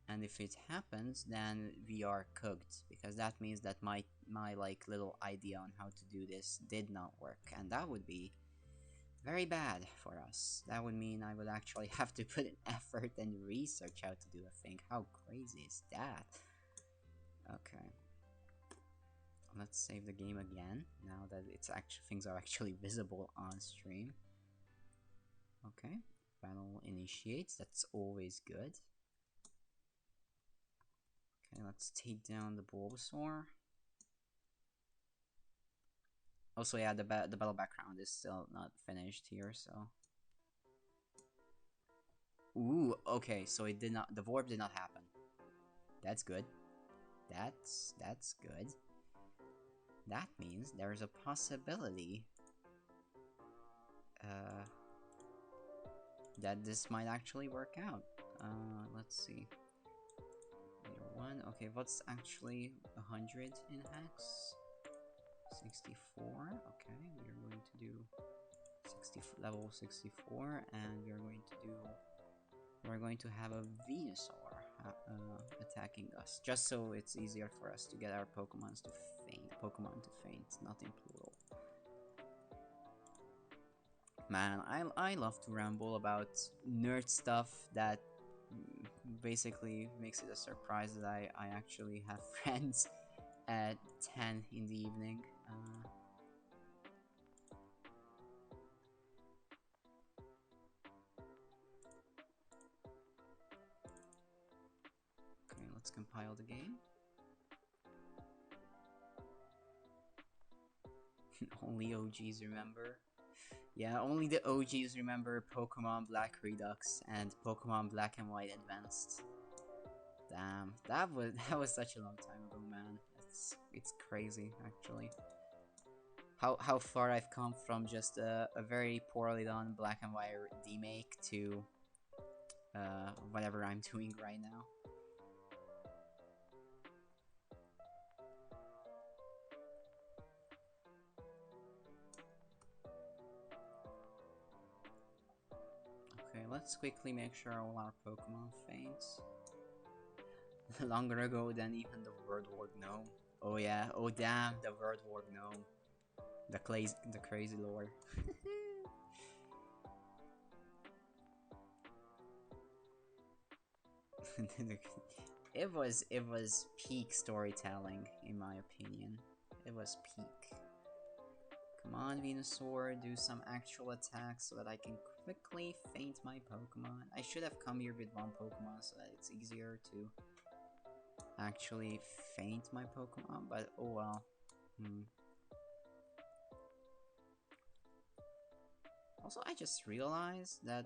And if it happens, then we are cooked, because that means that my like little idea on how to do this did not work, and that would be very bad for us. That would mean I would actually have to put in effort and research how to do a thing. How crazy is that? Okay. Let's save the game again, now that it's actually things are actually visible on stream. Okay. Battle initiates, that's always good. Okay, let's take down the Bulbasaur. Also, yeah, the battle background is still not finished here, so... Ooh, okay, so it did not... The warp did not happen. That's good. That's good. That means there's a possibility... that this might actually work out. Let's see. Layer 1, okay, what's actually 100 in hex? 64, okay, we are going to do level 64, and we're going to have a Venusaur attacking us, just so it's easier for us to get our Pokemon to faint, not in plural. Man, I love to ramble about nerd stuff that basically makes it a surprise that I actually have friends at 10 in the evening. Okay, let's compile the game. Only OGs remember. Yeah, only the OGs remember Pokemon Black Redux and Pokemon Black and White Advanced. Damn, that was such a long time ago, man. It's crazy, actually. How far I've come from just a very poorly done Black and White remake to whatever I'm doing right now. Okay, let's quickly make sure all our Pokemon faints. Longer ago than even the World War Gnome. Oh yeah, oh damn, the World War Gnome. The crazy lore. It was peak storytelling, in my opinion. It was peak. Come on, Venusaur, do some actual attacks so that I can quickly faint my Pokemon. I should have come here with one Pokemon so that it's easier to actually faint my Pokemon, but oh well. Also, I just realized that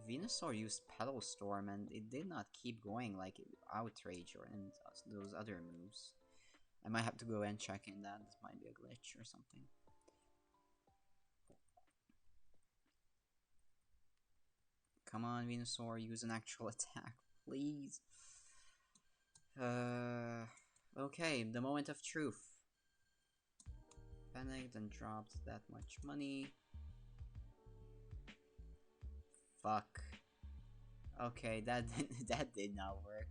Venusaur used Petal Storm and it did not keep going like Outrage or and those other moves. I might have to go and check in that. This might be a glitch or something. Come on, Venusaur, use an actual attack, please. Okay, the moment of truth. Panicked and dropped that much money. Fuck. Okay, that that did not work.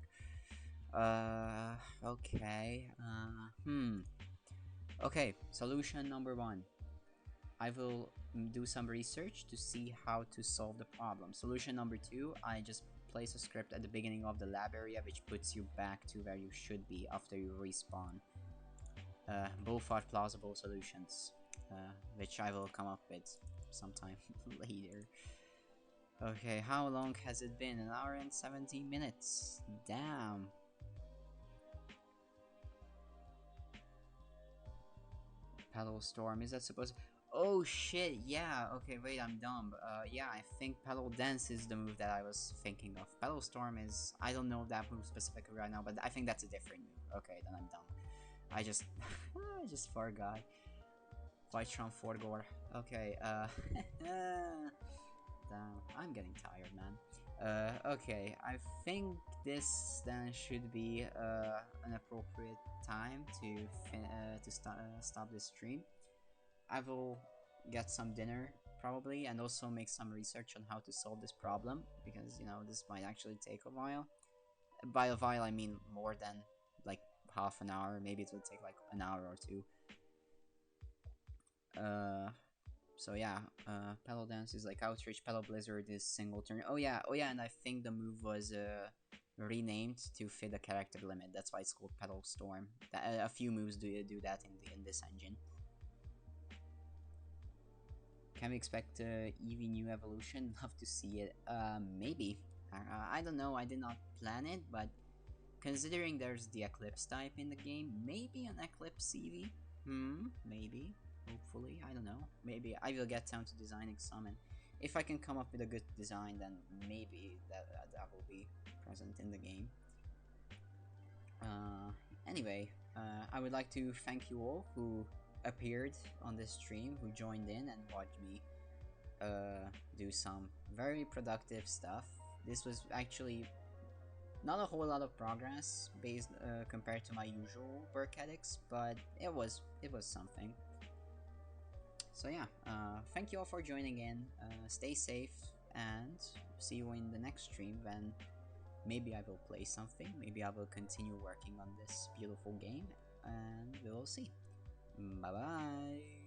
Okay. Okay, solution number one. I will do some research to see how to solve the problem. Solution number two, I just place a script at the beginning of the lab area which puts you back to where you should be after you respawn. Both are plausible solutions, which I will come up with sometime later. Okay, how long has it been? An hour and 17 minutes. Damn. Pedal Storm, is that supposed to... Oh shit, yeah, okay, wait, I'm dumb. Yeah, I think Pedal Dance is the move that I was thinking of. Pedal Storm is... I don't know that move specifically right now, but I think that's a different move. Okay, then I'm dumb. I just... I just forgot. Vytron Forgore. Okay, Damn, I'm getting tired, man. Okay, I think this then should be an appropriate time to stop this stream. I will get some dinner probably, and also make some research on how to solve this problem, because you know this might actually take a while. By a while, I mean more than like half an hour. Maybe it will take like an hour or two. So yeah, Pedal Dance is like Outrage, Pedal Blizzard is single turn. Oh yeah, and I think the move was renamed to fit a character limit. That's why it's called Pedal Storm. A few moves do that in this engine. Can we expect Eevee new evolution? Love to see it. Maybe. I don't know. I did not plan it, but considering there's the Eclipse type in the game, maybe an Eclipse Eevee. Maybe. Hopefully, I don't know. Maybe I will get down to designing some, and if I can come up with a good design, then maybe that will be present in the game. Anyway, I would like to thank you all who appeared on this stream, who joined in and watched me do some very productive stuff. This was actually not a whole lot of progress based compared to my usual work ethics, but it was something. So yeah, thank you all for joining in. Stay safe, and see you in the next stream when maybe I will play something. Maybe I will continue working on this beautiful game, and we will see. Bye bye.